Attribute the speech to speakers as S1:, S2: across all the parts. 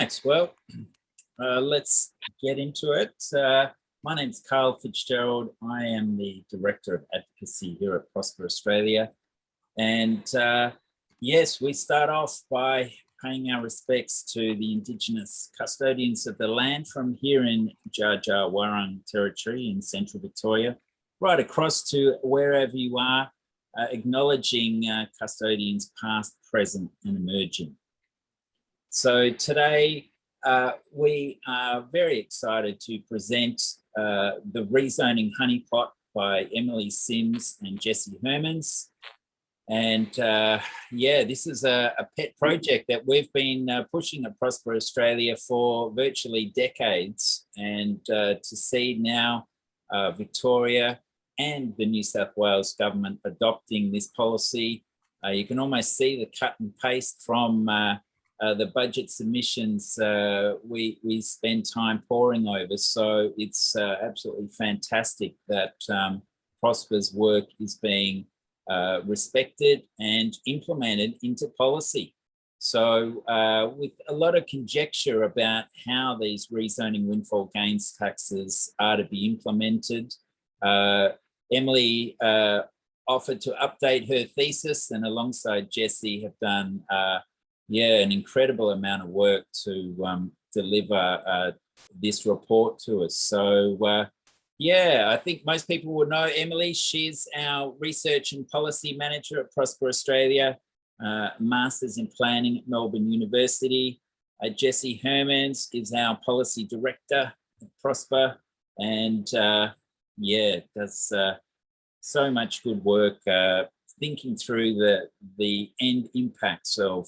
S1: Thanks. Well, let's get into it. My name's Carl Fitzgerald. I am the Director of Advocacy here at Prosper Australia. And yes, we start off by paying our respects to the Indigenous custodians of the land from here in Dja Dja Wurrung territory in central Victoria, right across to wherever you are, acknowledging custodians past, present and emerging. So today we are very excited to present the Rezoning Honeypot by Emily Sims and Jesse Hermans. And yeah, this is a pet project that we've been pushing at Prosper Australia for virtually decades. And to see now Victoria and the New South Wales government adopting this policy, you can almost see the cut and paste from the budget submissions we spend time poring over. So it's absolutely fantastic that Prosper's work is being respected and implemented into policy. So with a lot of conjecture about how these rezoning windfall gains taxes are to be implemented, Emily offered to update her thesis, and alongside Jesse have done an incredible amount of work to deliver this report to us. So yeah, I think most people will know Emily. She's our Research and Policy Manager at Prosper Australia, Masters in Planning at Melbourne University. Jesse Hermans is our Policy Director at Prosper, and yeah, does so much good work thinking through the end impacts of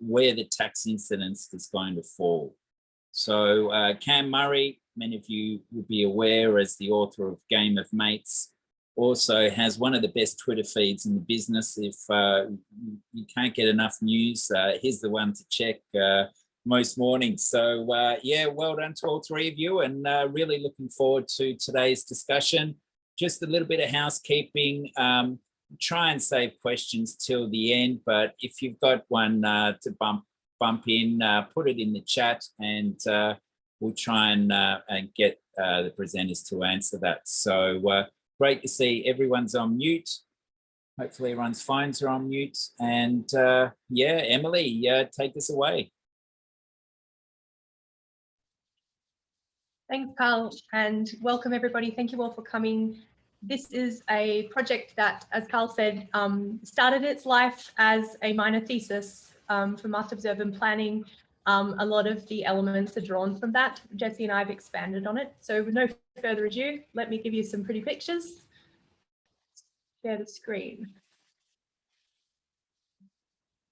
S1: where the tax incidence is going to fall. So Cam Murray, many of you will be aware as the author of Game of Mates, also has one of the best Twitter feeds in the business. If you can't get enough news, here's the one to check most mornings. So yeah, well done to all three of you, and really looking forward to today's discussion. Just a little bit of housekeeping. Try and save questions till the end, but if you've got one to bump in, put it in the chat, and we'll try and get the presenters to answer that. So great to see everyone's on mute. Hopefully everyone's phones are on mute. And yeah, Emily, take us away.
S2: Thanks, Carl, and welcome everybody. Thank you all for coming. This is a project that, as Carl said, started its life as a minor thesis for Masters of Urban Planning. A lot of the elements are drawn from that. Jesse and I have expanded on it. So with no further ado, let me give you some pretty pictures. Share the screen.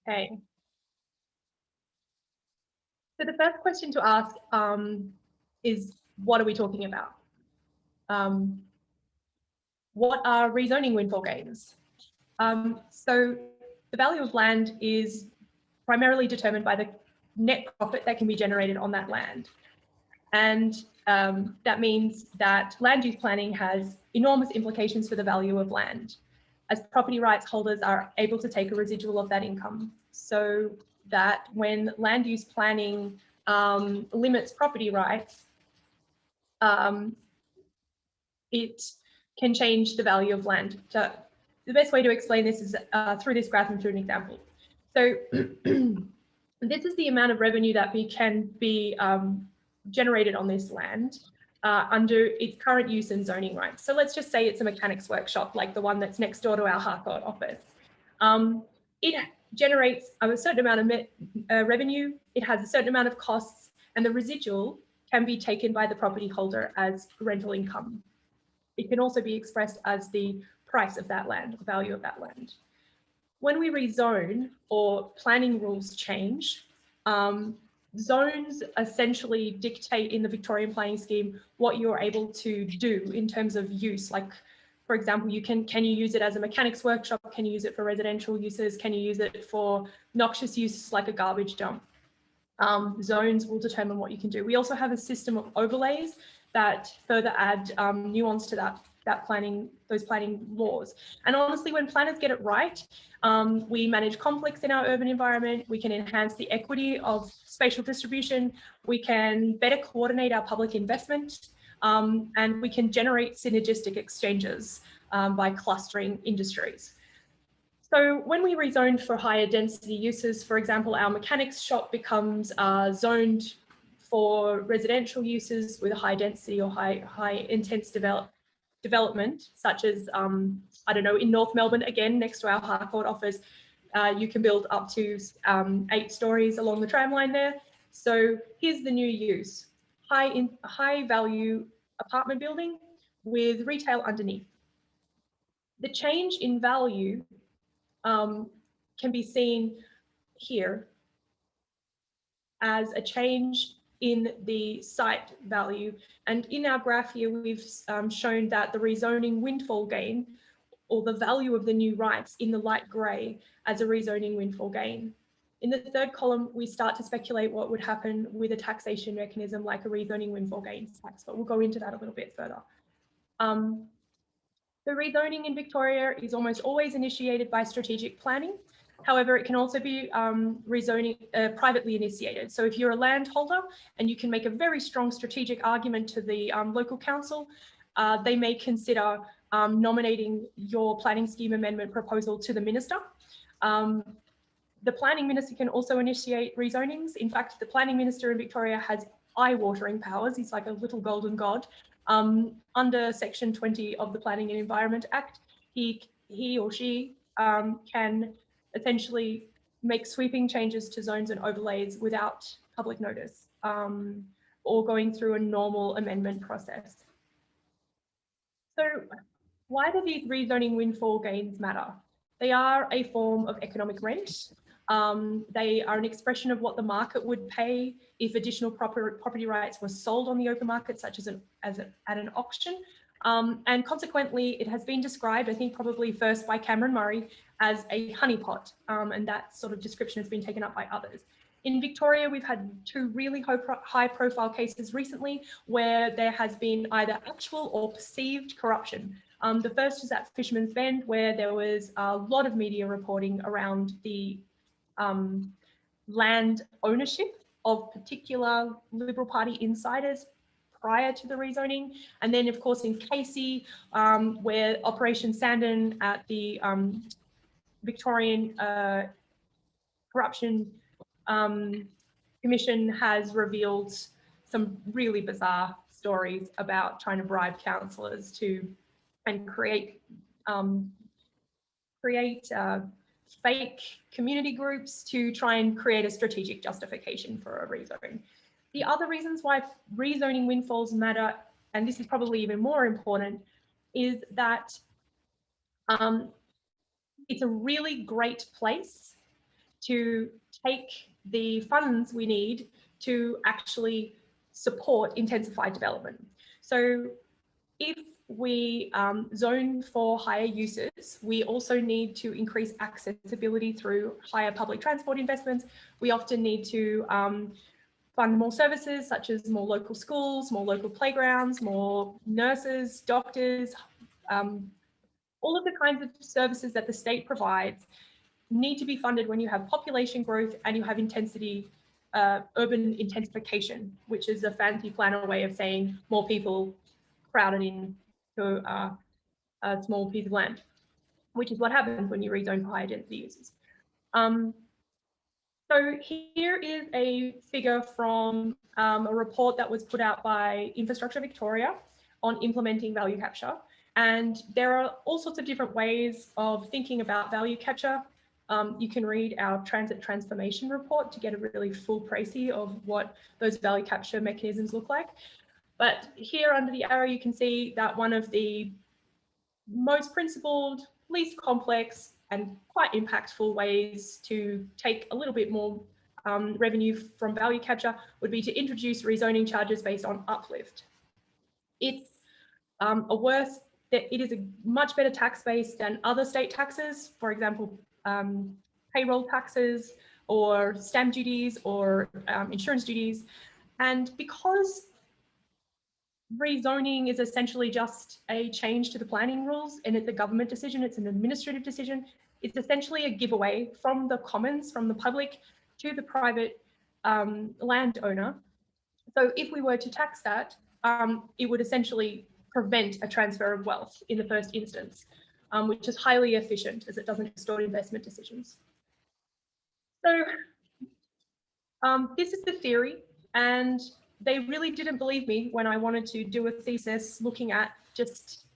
S2: Okay. So the first question to ask is, what are we talking about? What are rezoning windfall gains? So the value of land is primarily determined by the net profit that can be generated on that land. And that means that land use planning has enormous implications for the value of land, as property rights holders are able to take a residual of that income. So that when land use planning limits property rights, it can change the value of land. So the best way to explain this is through this graph and through an example. So this is the amount of revenue that can be generated on this land under its current use and zoning rights. So let's just say it's a mechanics workshop, like the one that's next door to our Harcourt office. It generates a certain amount of revenue, it has a certain amount of costs, and the residual can be taken by the property holder as rental income. It can also be expressed as the price of that land, the value of that land. When we rezone or planning rules change, zones essentially dictate in the Victorian planning scheme what you're able to do in terms of use. Like, for example, can you use it as a mechanics workshop? Can you use it for residential uses? Can you use it for noxious uses like a garbage dump? Zones will determine what you can do. We also have a system of overlays that further add nuance to that. those planning laws. And honestly, when planners get it right, we manage conflicts in our urban environment, we can enhance the equity of spatial distribution, we can better coordinate our public investment, and we can generate synergistic exchanges by clustering industries. So when we rezone for higher density uses, for example, our mechanics shop becomes zoned for residential uses with a high density or high intense development, such as, I don't know, in North Melbourne, again, next to our Harcourt office, you can build up to 8 stories along the tramline there. So here's the new use, high value apartment building with retail underneath. The change in value can be seen here as a change in the site value. And in our graph here, we've shown that the rezoning windfall gain, or the value of the new rights, in the light grey as a rezoning windfall gain. In the third column, we start to speculate what would happen with a taxation mechanism like a rezoning windfall gains tax, but we'll go into that a little bit further. The rezoning in Victoria is almost always initiated by strategic planning. However, it can also be rezoning privately initiated. So if you're a landholder and you can make a very strong strategic argument to the local council, they may consider nominating your planning scheme amendment proposal to the minister. The planning minister can also initiate rezonings. In fact, the planning minister in Victoria has eye-watering powers. He's like a little golden god. Under Section 20 of the Planning and Environment Act, he or she can essentially make sweeping changes to zones and overlays without public notice or going through a normal amendment process. So why do these rezoning windfall gains matter? They are a form of economic rent. They are an expression of what the market would pay if additional property rights were sold on the open market, such as at an auction. And consequently, it has been described, I think probably first by Cameron Murray, as a honeypot. And that sort of description has been taken up by others. In Victoria, we've had 2 really high-profile cases recently where there has been either actual or perceived corruption. The first is at Fisherman's Bend, where there was a lot of media reporting around the land ownership of particular Liberal Party insiders prior to the rezoning. And then, of course, in Casey, where Operation Sandon at the Victorian Corruption Commission has revealed some really bizarre stories about trying to bribe councillors to and create fake community groups to try and create a strategic justification for a rezone. The other reasons why rezoning windfalls matter, and this is probably even more important, is that it's a really great place to take the funds we need to actually support intensified development. So if we zone for higher uses, we also need to increase accessibility through higher public transport investments. We often need to fund more services, such as more local schools, more local playgrounds, more nurses, doctors, all of the kinds of services that the state provides need to be funded when you have population growth and you have intensity, urban intensification, which is a fancy planner way of saying more people crowded in to a small piece of land, which is what happens when you rezone for higher density uses. So here is a figure from a report that was put out by Infrastructure Victoria on implementing value capture. And there are all sorts of different ways of thinking about value capture. You can read our transit transformation report to get a really full précis of what those value capture mechanisms look like. But here under the arrow, you can see that one of the most principled, least complex, and quite impactful ways to take a little bit more revenue from value capture would be to introduce rezoning charges based on uplift. It's it is a much better tax base than other state taxes, for example, payroll taxes or stamp duties or insurance duties. And because rezoning is essentially just a change to the planning rules, and it's a government decision, it's an administrative decision. It's essentially a giveaway from the commons, from the public to the private landowner. So if we were to tax that, it would essentially prevent a transfer of wealth in the first instance, which is highly efficient as it doesn't distort investment decisions. So this is the theory, and they really didn't believe me when I wanted to do a thesis looking at just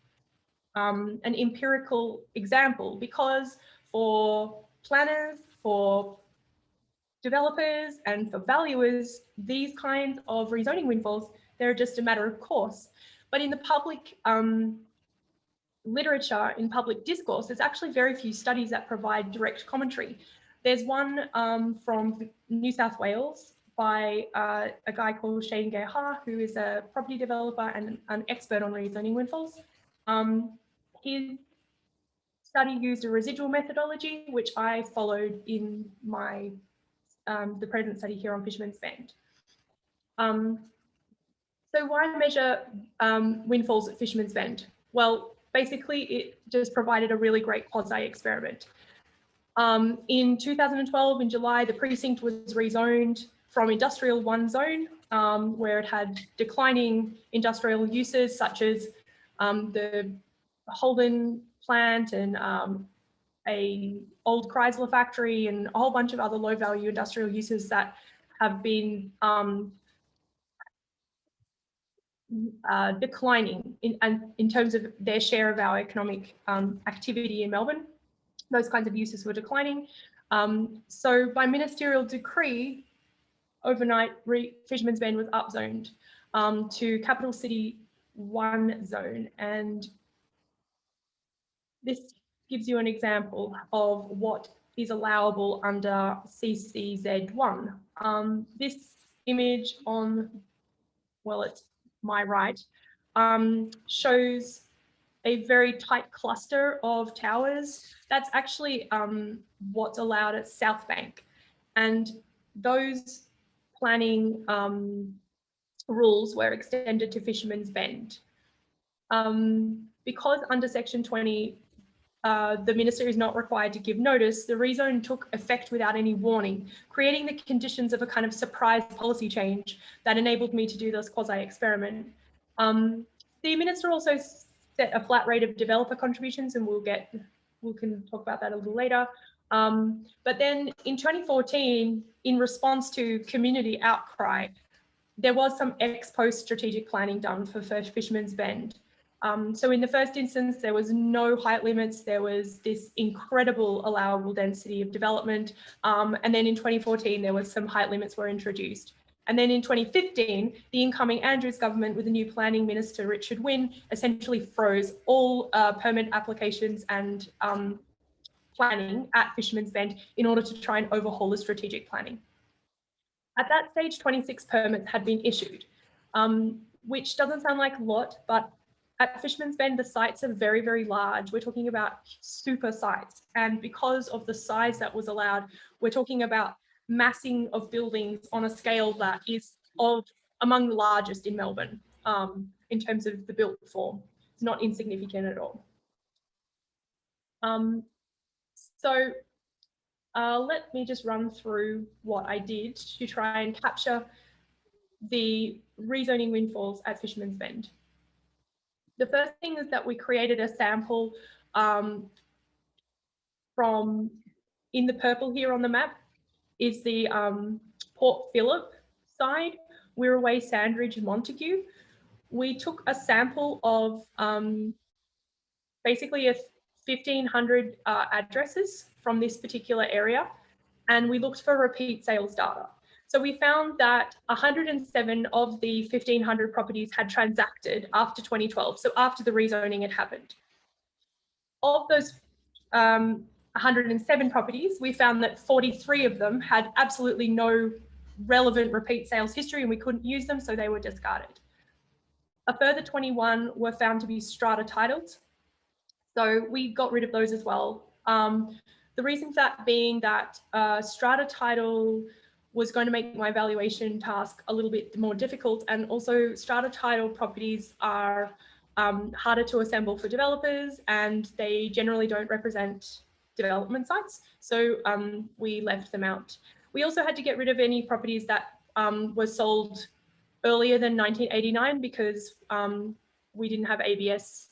S2: an empirical example, because for planners, for developers, and for valuers, these kinds of rezoning windfalls, they're just a matter of course. But in the public literature, in public discourse, there's actually very few studies that provide direct commentary. There's one from New South Wales by a guy called Shane Gerha, who is a property developer and an expert on rezoning windfalls. His study used a residual methodology, which I followed in my the present study here on Fisherman's Bend. So why measure windfalls at Fisherman's Bend? Well, basically, it just provided a really great quasi-experiment. In 2012, in July, the precinct was rezoned from Industrial 1 zone, where it had declining industrial uses such as the Holden plant and a old Chrysler factory and a whole bunch of other low-value industrial uses that have been declining in terms of their share of our economic activity in Melbourne. Those kinds of uses were declining. So by ministerial decree, overnight, Fisherman's Bend was upzoned to Capital City 1 zone. And this gives you an example of what is allowable under CCZ1. This image on, well, it's my right, shows a very tight cluster of towers. That's actually what's allowed at South Bank. And those planning rules were extended to Fisherman's Bend. Because under Section 20, the minister is not required to give notice, the rezone took effect without any warning, creating the conditions of a kind of surprise policy change that enabled me to do this quasi-experiment. The minister also set a flat rate of developer contributions, and we can talk about that a little later. But then in 2014, in response to community outcry, there was some ex-post strategic planning done for Fisherman's Bend. So in the first instance, there was no height limits. There was this incredible allowable density of development. And then in 2014, there was some height limits were introduced. And then in 2015, the incoming Andrews government with the new planning minister, Richard Wynne, essentially froze all permit applications and planning at Fisherman's Bend in order to try and overhaul the strategic planning. At that stage, 26 permits had been issued, which doesn't sound like a lot, but at Fisherman's Bend, the sites are very, very large. We're talking about super sites. And because of the size that was allowed, we're talking about massing of buildings on a scale that is among the largest in Melbourne in terms of the built form. It's not insignificant at all. So let me just run through what I did to try and capture the rezoning windfalls at Fisherman's Bend. The first thing is that we created a sample from, in the purple here on the map, is the Port Phillip side, Wirraway, Sandridge, and Montague. We took a sample of basically 1,500 addresses from this particular area, and we looked for repeat sales data. So we found that 107 of the 1,500 properties had transacted after 2012, so after the rezoning had happened. Of those 107 properties, we found that 43 of them had absolutely no relevant repeat sales history, and we couldn't use them, so they were discarded. A further 21 were found to be strata titled, so we got rid of those as well. The reason for that being that strata title was going to make my valuation task a little bit more difficult. And also strata title properties are harder to assemble for developers, and they generally don't represent development sites. So we left them out. We also had to get rid of any properties that were sold earlier than 1989 because we didn't have ABS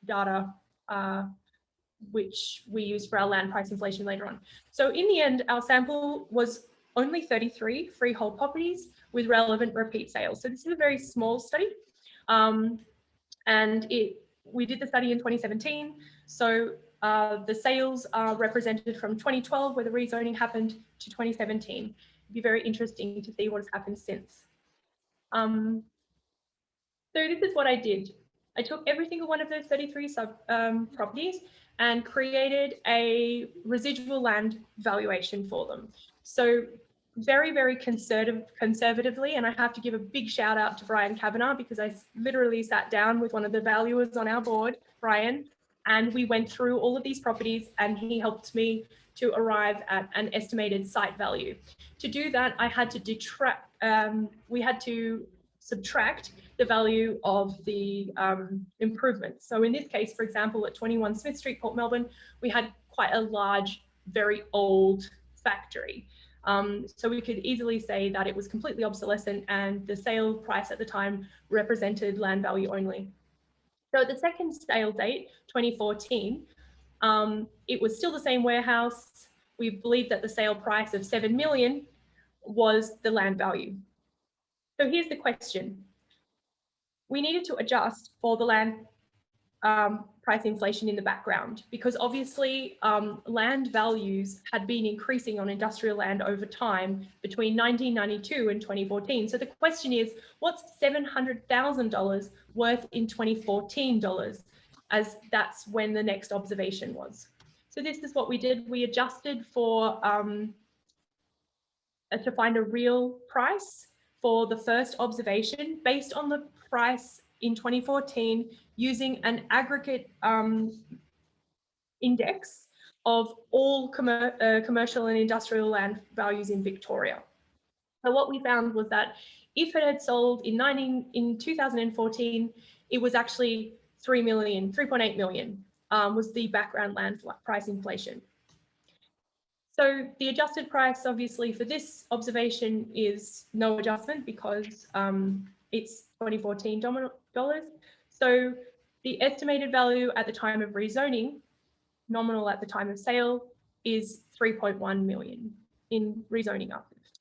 S2: data, which we use for our land price inflation later on. So in the end, our sample was only 33 freehold properties with relevant repeat sales. So this is a very small study. And we did the study in 2017. So the sales are represented from 2012, where the rezoning happened, to 2017. It'd be very interesting to see what has happened since. So this is what I did. I took every single one of those 33 properties and created a residual land valuation for them. So very, very conservatively, and I have to give a big shout out to Brian Kavanagh, because I literally sat down with one of the valuers on our board, Brian, and we went through all of these properties, and he helped me to arrive at an estimated site value. To do that, I had to we had to subtract the value of the improvements. So in this case, for example, at 21 Smith Street, Port Melbourne, we had quite a large, very old factory. So we could easily say that it was completely obsolescent, and the sale price at the time represented land value only. So at the second sale date, 2014, it was still the same warehouse. We believed that the sale price of 7 million was the land value. So here's the question. We needed to adjust for the land price inflation in the background, because obviously land values had been increasing on industrial land over time between 1992 and 2014. So the question is, what's $700,000 worth in 2014 dollars, as that's when the next observation was. So this is what we did. We adjusted for to find a real price for the first observation based on the price in 2014, using an aggregate index of all commercial and industrial land values in Victoria. So what we found was that if it had sold in 2014, it was actually 3.8 million was the background land price inflation. So the adjusted price, obviously, for this observation is no adjustment, because it's 2014 dollars. So the estimated value at the time of rezoning, nominal at the time of sale, is 3.1 million in rezoning uplift.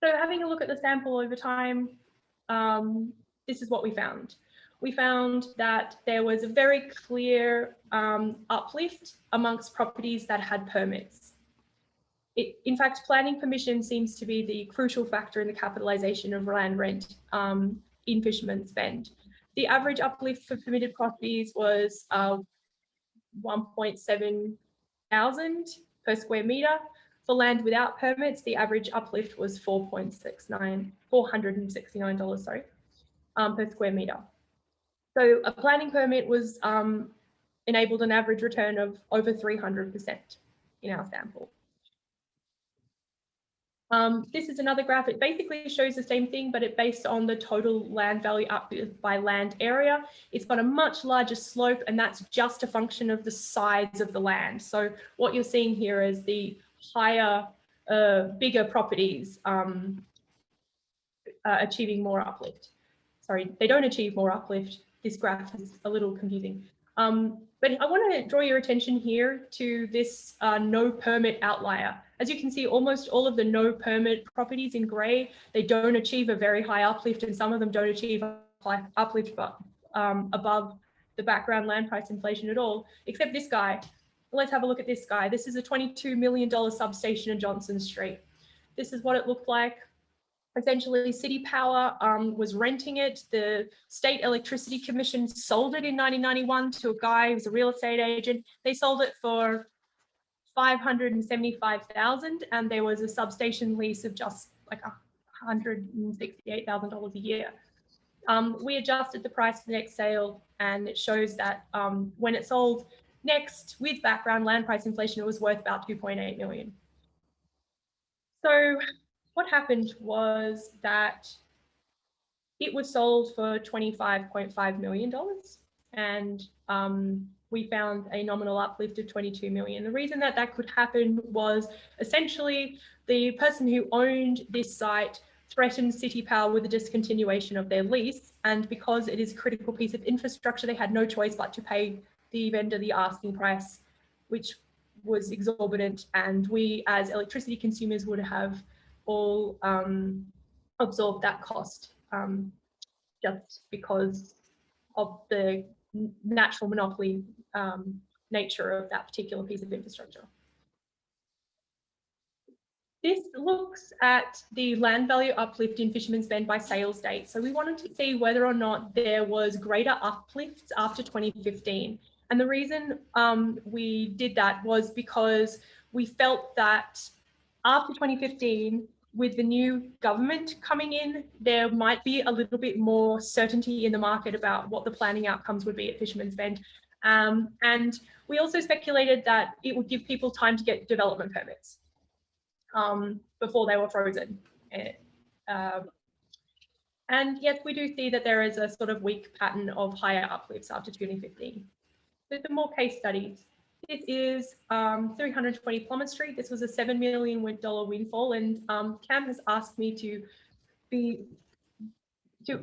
S2: So having a look at the sample over time, this is what we found. We found that there was a very clear uplift amongst properties that had permits. In fact, planning permission seems to be the crucial factor in the capitalisation of land rent in Fisherman's Bend. The average uplift for permitted properties was 1.7 thousand per square metre. For land without permits, the average uplift was $469 per square metre. So a planning permit was enabled an average return of over 300% in our sample. This is another graph. It basically shows the same thing, but it's based on the total land value uplift by land area. It's got a much larger slope, and that's just a function of the size of the land. So what you're seeing here is the higher, bigger properties achieving more uplift. Sorry, they don't achieve more uplift. This graph is a little confusing. But I want to draw your attention here to this no permit outlier. As you can see, almost all of the no permit properties in grey, they don't achieve a very high uplift, and some of them don't achieve uplift but above the background land price inflation at all, except this guy. Let's have a look at this guy. This is a $22 million substation in Johnson Street. This is what it looked like. Essentially, City Power was renting it. The State Electricity Commission sold it in 1991 to a guy who was a real estate agent. They sold it for $575,000, and there was a substation lease of just like $168,000 a year. We adjusted the price for the next sale, and it shows that when it sold next with background land price inflation, it was worth about 2.8 million. So what happened was that it was sold for $25.5 million, and we found a nominal uplift of 22 million. The reason that that could happen was essentially the person who owned this site threatened City Power with the discontinuation of their lease, and because it is a critical piece of infrastructure, they had no choice but to pay the vendor the asking price, which was exorbitant, and we as electricity consumers would have all absorbed that cost, just because of the natural monopoly nature of that particular piece of infrastructure. This looks at the land value uplift in Fisherman's Bend by sales date. So we wanted to see whether or not there was greater uplifts after 2015. And the reason we did that was because we felt that after 2015, with the new government coming in, there might be a little bit more certainty in the market about what the planning outcomes would be at Fisherman's Bend. And we also speculated that it would give people time to get development permits before they were frozen. And yes, we do see that there is a sort of weak pattern of higher uplifts after 2015. So the more case studies. This is 320 Plummer Street. This was a $7 million windfall, and Cam has asked me to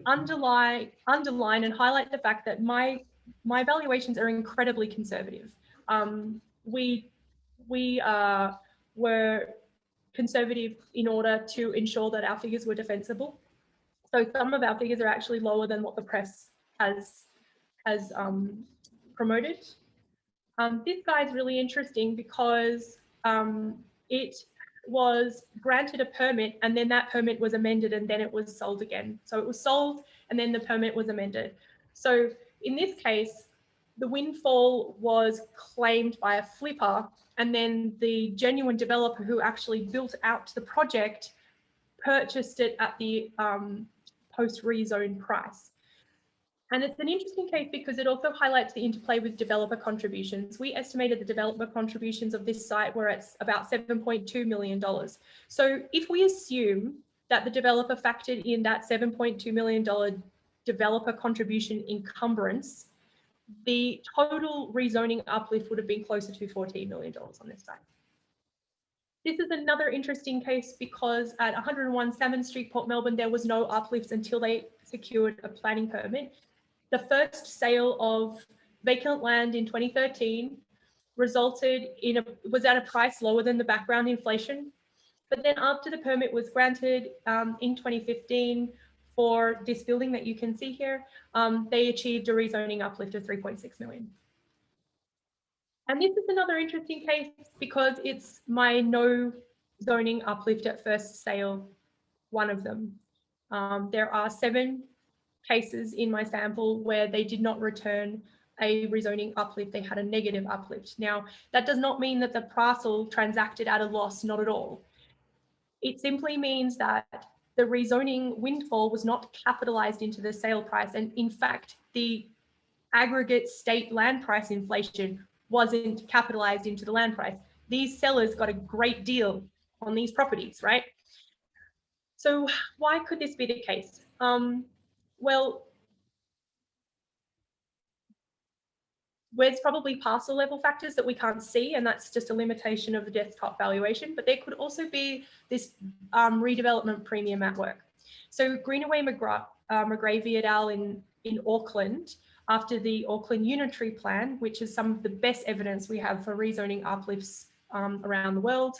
S2: underline and highlight the fact that my valuations are incredibly conservative. We were conservative in order to ensure that our figures were defensible. So some of our figures are actually lower than what the press has promoted. This guy is really interesting because it was granted a permit, and then that permit was amended, and then it was sold again. So it was sold and then the permit was amended. So in this case, the windfall was claimed by a flipper, and then the genuine developer who actually built out the project purchased it at the post-rezone price. And it's an interesting case because it also highlights the interplay with developer contributions. We estimated the developer contributions of this site were at about $7.2 million. So if we assume that the developer factored in that $7.2 million developer contribution encumbrance, the total rezoning uplift would have been closer to $14 million on this site. This is another interesting case because at 101 Salmon Street, Port Melbourne, there was no uplifts until they secured a planning permit. The first sale of vacant land in 2013 resulted in was at a price lower than the background inflation. But then after the permit was granted in 2015 for this building that you can see here, they achieved a rezoning uplift of 3.6 million. And this is another interesting case because it's my no zoning uplift at first sale, one of them. There are 7 cases in my sample where they did not return a rezoning uplift, they had a negative uplift. Now, that does not mean that the parcel transacted at a loss, not at all. It simply means that the rezoning windfall was not capitalized into the sale price. And in fact, the aggregate state land price inflation wasn't capitalized into the land price. These sellers got a great deal on these properties, right? So why could this be the case? Well, there's probably parcel level factors that we can't see, and that's just a limitation of the desktop valuation, but there could also be this redevelopment premium at work. So Greenaway McGravey et al. in Auckland, after the Auckland Unitary Plan, which is some of the best evidence we have for rezoning uplifts around the world,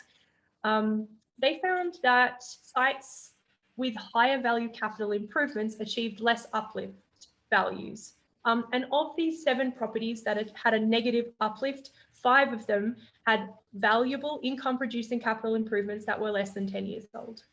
S2: they found that sites with higher value capital improvements achieved less uplift values. And of these 7 properties that had a negative uplift, 5 of them had valuable income producing capital improvements that were less than 10 years old.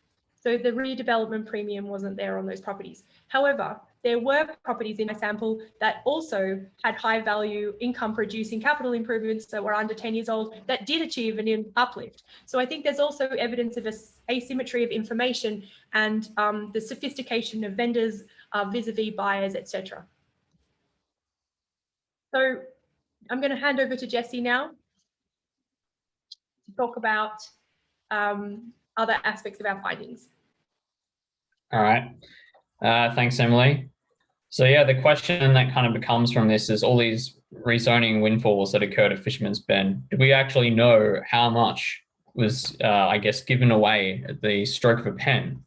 S2: So the redevelopment premium wasn't there on those properties. However, there were properties in my sample that also had high value income producing capital improvements that were under 10 years old that did achieve an uplift. So I think there's also evidence of asymmetry of information and the sophistication of vendors vis-a-vis buyers, etc. So I'm going to hand over to Jessie now to talk about other aspects of our findings.
S3: All right. Thanks, Emily. So yeah, the question that kind of becomes from this is all these rezoning windfalls that occurred at Fisherman's Bend. Do we actually know how much was, I guess, given away at the stroke of a pen?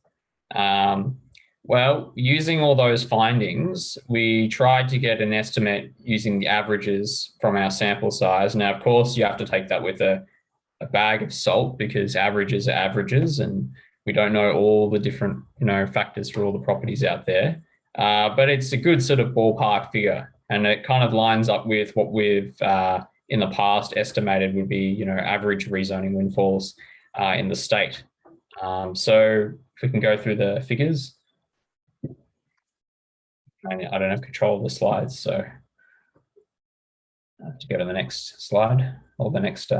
S3: Well, using all those findings, we tried to get an estimate using the averages from our sample size. Now, of course, you have to take that with a bag of salt because averages are averages, and we don't know all the different, factors for all the properties out there. But it's a good sort of ballpark figure, and it kind of lines up with what we've in the past estimated would be, average rezoning windfalls in the state. So if we can go through the figures. I don't have control of the slides, so I have to go to the next slide or the next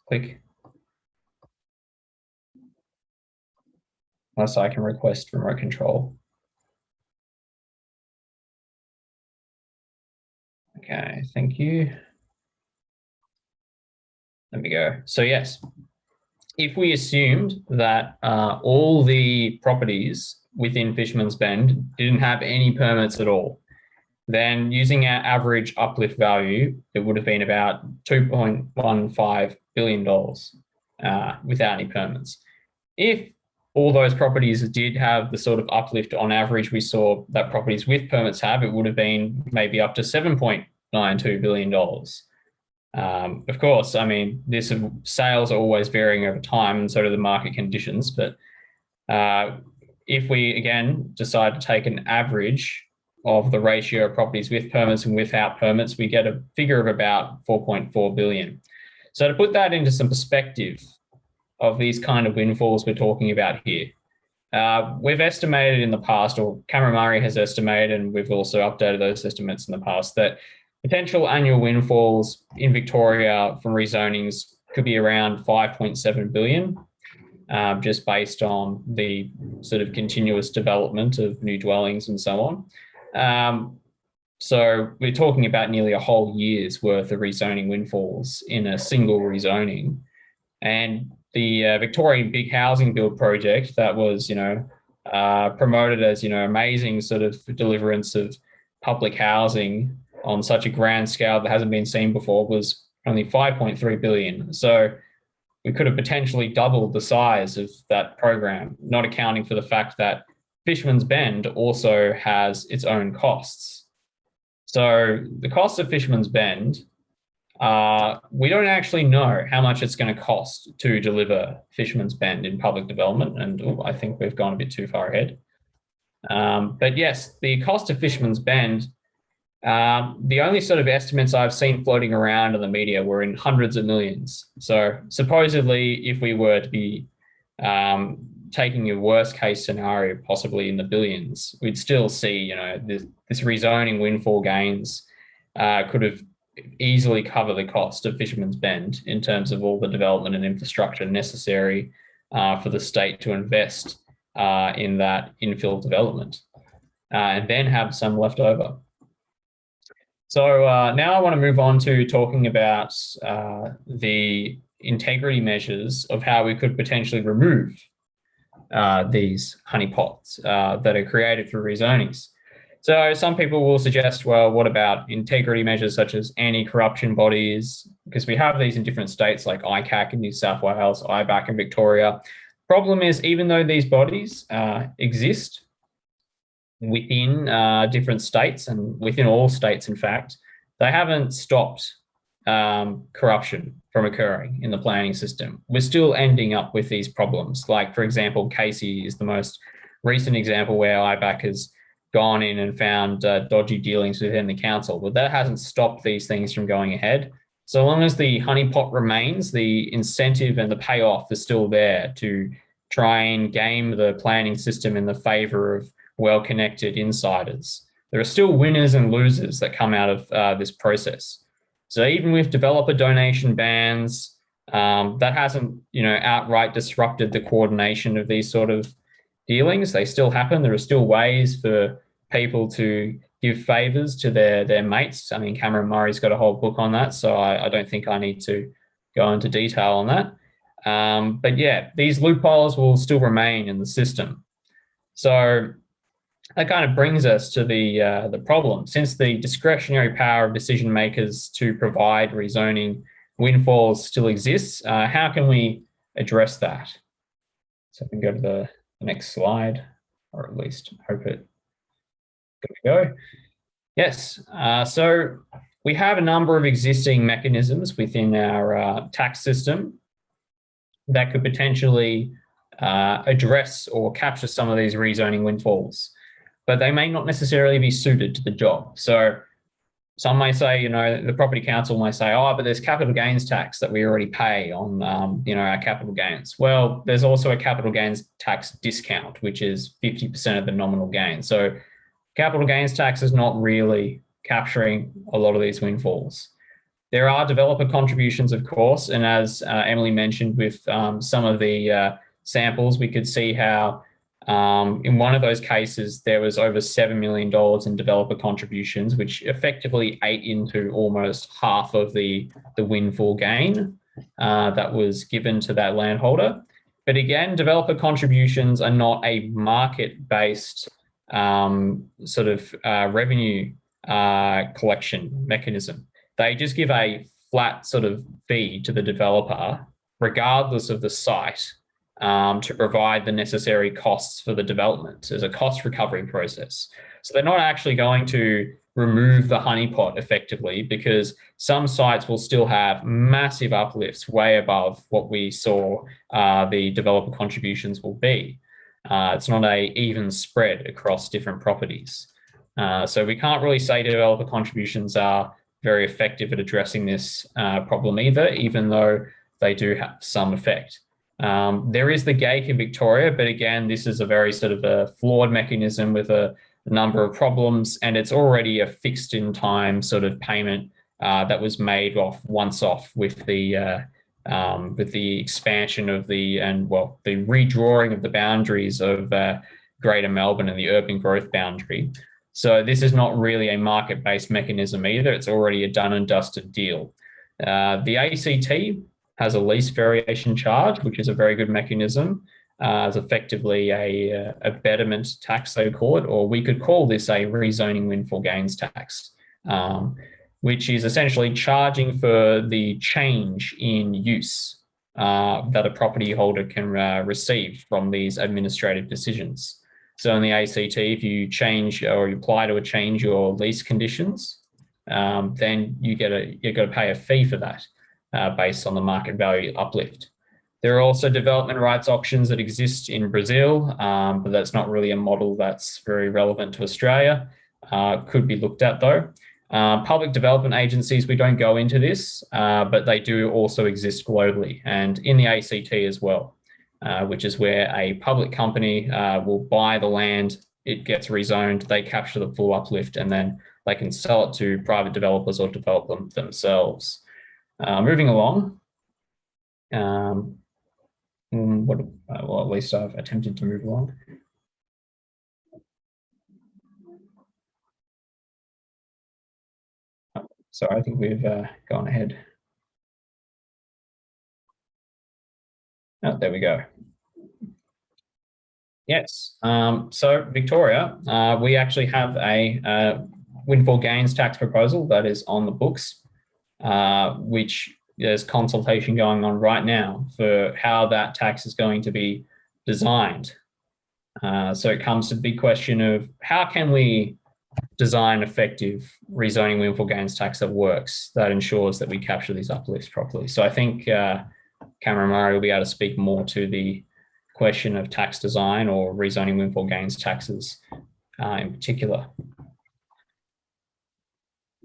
S3: click. Unless I can request remote control. Okay, thank you. There we go. So yes, if we assumed that all the properties within Fisherman's Bend didn't have any permits at all, then using our average uplift value, it would have been about $2.15 billion without any permits. If all those properties did have the sort of uplift on average we saw that properties with permits have, it would have been maybe up to $7.92 billion. Of course, I mean, sales are always varying over time, and so do the market conditions. But if we, again, decide to take an average of the ratio of properties with permits and without permits, we get a figure of about 4.4 billion. So to put that into some perspective of these kind of windfalls we're talking about here, we've estimated in the past, or Cameron Murray has estimated, and we've also updated those estimates in the past, that potential annual windfalls in Victoria from rezonings could be around 5.7 billion, just based on the sort of continuous development of new dwellings and so on. So we're talking about nearly a whole year's worth of rezoning windfalls in a single rezoning. And the Victorian Big Housing Build project that was, promoted as, amazing sort of deliverance of public housing on such a grand scale that hasn't been seen before was only 5.3 billion. So we could have potentially doubled the size of that program, not accounting for the fact that Fisherman's Bend also has its own costs. So the cost of Fisherman's Bend, we don't actually know how much it's going to cost to deliver Fisherman's Bend in public development. And I think we've gone a bit too far ahead. But yes, the cost of Fisherman's Bend, the only sort of estimates I've seen floating around in the media were in hundreds of millions. So supposedly, if we were to be taking a worst case scenario, possibly in the billions, we'd still see, this rezoning windfall gains could have easily cover the cost of Fisherman's Bend in terms of all the development and infrastructure necessary for the state to invest in that infill development and then have some left over. So now I want to move on to talking about the integrity measures of how we could potentially remove these honeypots that are created through rezonings. So some people will suggest, well, what about integrity measures such as anti-corruption bodies? Because we have these in different states like ICAC in New South Wales, IBAC in Victoria. Problem is, even though these bodies exist within different states and within all states, in fact, they haven't stopped corruption from occurring in the planning system. We're still ending up with these problems. Like, for example, Casey is the most recent example where IBAC has gone in and found dodgy dealings within the council. But that hasn't stopped these things from going ahead. So long as the honeypot remains, the incentive and the payoff is still there to try and game the planning system in the favour of well-connected insiders. There are still winners and losers that come out of this process. So even with developer donation bans, that hasn't, outright disrupted the coordination of these sort of dealings. They still happen. There are still ways for people to give favours to their mates. I mean, Cameron Murray's got a whole book on that, so I don't think I need to go into detail on that. But yeah, these loopholes will still remain in the system. So that kind of brings us to the problem. Since the discretionary power of decision makers to provide rezoning windfalls still exists, how can we address that? So we can go to the next slide, or at least hope it go. Yes, so we have a number of existing mechanisms within our tax system that could potentially address or capture some of these rezoning windfalls, but they may not necessarily be suited to the job. So some may say, you know, the property council may say, oh, but there's capital gains tax that we already pay on, you know, our capital gains. Well, there's also a capital gains tax discount, which is 50% of the nominal gain. So capital gains tax is not really capturing a lot of these windfalls. There are developer contributions, of course, and as Emily mentioned with some of the samples, we could see how in one of those cases, there was over $7 million in developer contributions, which effectively ate into almost half of the windfall gain that was given to that landholder. But again, developer contributions are not a market-based sort of revenue collection mechanism. They just give a flat sort of fee to the developer, regardless of the site, to provide the necessary costs for the development as a cost recovery process. So they're not actually going to remove the honeypot effectively, because some sites will still have massive uplifts way above what we saw the developer contributions will be. It's not an even spread across different properties. So we can't really say developer contributions are very effective at addressing this problem either, even though they do have some effect. There is the gate in Victoria, but again, this is a very sort of a flawed mechanism with a number of problems, and it's already a fixed in time sort of payment that was made once off with the expansion of the redrawing of the boundaries of Greater Melbourne and the urban growth boundary. So this is not really a market-based mechanism either. It's already a done and dusted deal. The ACT has a lease variation charge, which is a very good mechanism. It's effectively a betterment tax, so called, or we could call this a rezoning windfall gains tax, which is essentially charging for the change in use that a property holder can receive from these administrative decisions. So in the ACT, if you change or you apply to change your lease conditions, then you've got to pay a fee for that based on the market value uplift. There are also development rights auctions that exist in Brazil, but that's not really a model that's very relevant to Australia. Could be looked at though. Public development agencies, we don't go into this, but they do also exist globally and in the ACT as well. Which is where a public company will buy the land, it gets rezoned, they capture the full uplift, and then they can sell it to private developers or develop them themselves. Moving along, well, at least I've attempted to move along. So I think we've gone ahead. Oh, there we go. Yes, so Victoria, we actually have a windfall gains tax proposal that is on the books, which there's consultation going on right now for how that tax is going to be designed. So it comes to the big question of how can we design effective rezoning windfall gains tax that works, that ensures that we capture these uplifts properly. So I think Cameron Murray will be able to speak more to the question of tax design or rezoning windfall gains taxes in particular.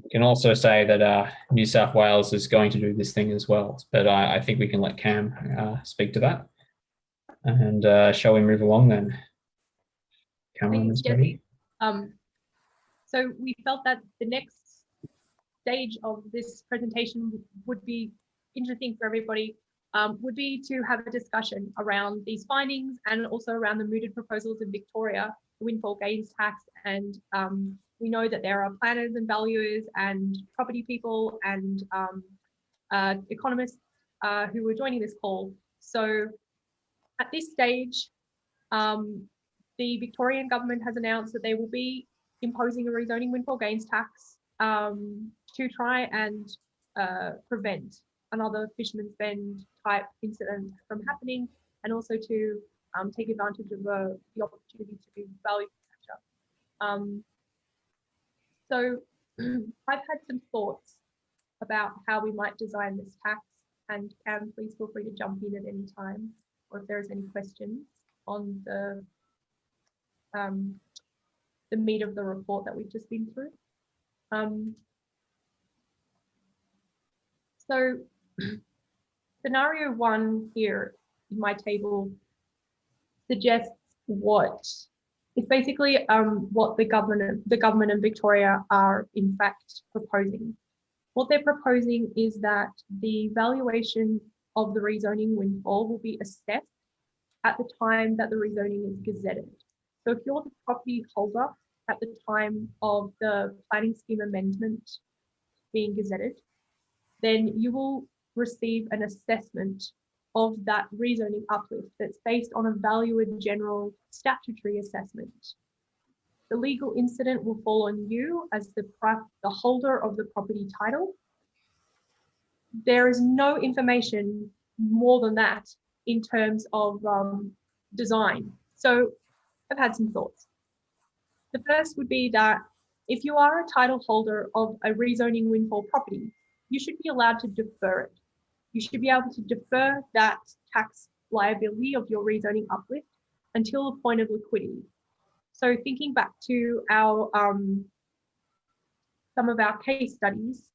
S3: We can also say that New South Wales is going to do this thing as well, but I think we can let Cam speak to that. And shall we move along then? Cameron is ready.
S2: So we felt that the next stage of this presentation would be interesting for everybody, would be to have a discussion around these findings and also around the mooted proposals in Victoria, the windfall gains tax. And we know that there are planners and valuers and property people and economists who are joining this call So at this stage, the Victorian government has announced that they will be imposing a rezoning windfall gains tax to try and prevent another Fisherman's Bend type incident from happening, and also to take advantage of the opportunity to do value capture. So I've had some thoughts about how we might design this tax, and Cam, please feel free to jump in at any time, or if there is any questions on the meat of the report that we've just been through. So scenario 1 here in my table suggests what it's basically what the government and Victoria are in fact proposing. What they're proposing is that the valuation of the rezoning windfall will be assessed at the time that the rezoning is gazetted. So if you're the property holder at the time of the planning scheme amendment being gazetted, then you will receive an assessment of that rezoning uplift that's based on a value in general statutory assessment. The legal incident will fall on you as the holder of the property title. There is no information more than that in terms of design. So I've had some thoughts. The first would be that if you are a title holder of a rezoning windfall property, you should be allowed to defer it. You should be able to defer that tax liability of your rezoning uplift until the point of liquidity. So thinking back to our some of our case studies,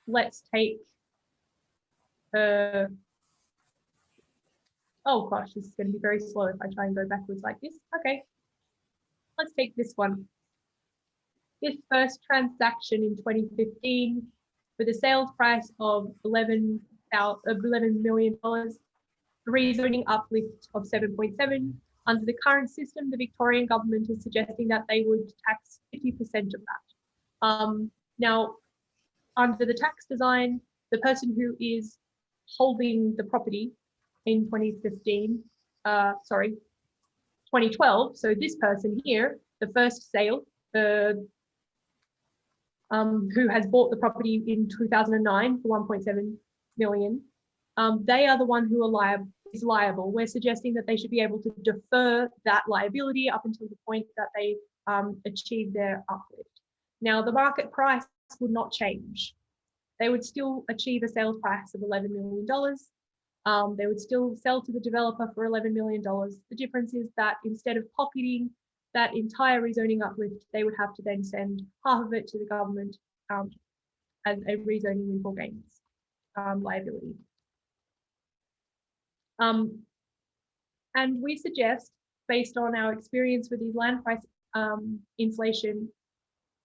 S2: let's take oh gosh, this is going to be very slow if I try and go backwards like this. Okay, let's take this one. This first transaction in 2015 with a sales price of $11 million, a rezoning uplift of 7.7. Under the current system, the Victorian government is suggesting that they would tax 50% of that. Now, under the tax design, the person who is holding the property in 2012, so this person here, the first sale, who has bought the property in 2009 for 1.7 million, they are the one who is liable. We're suggesting that they should be able to defer that liability up until the point that they achieve their uplift. Now, the market price would not change. They would still achieve a sales price of $11 million. They would still sell to the developer for $11 million. The difference is that instead of pocketing that entire rezoning uplift, they would have to then send half of it to the government as a rezoning windfall gains liability. And we suggest, based on our experience with these land price inflation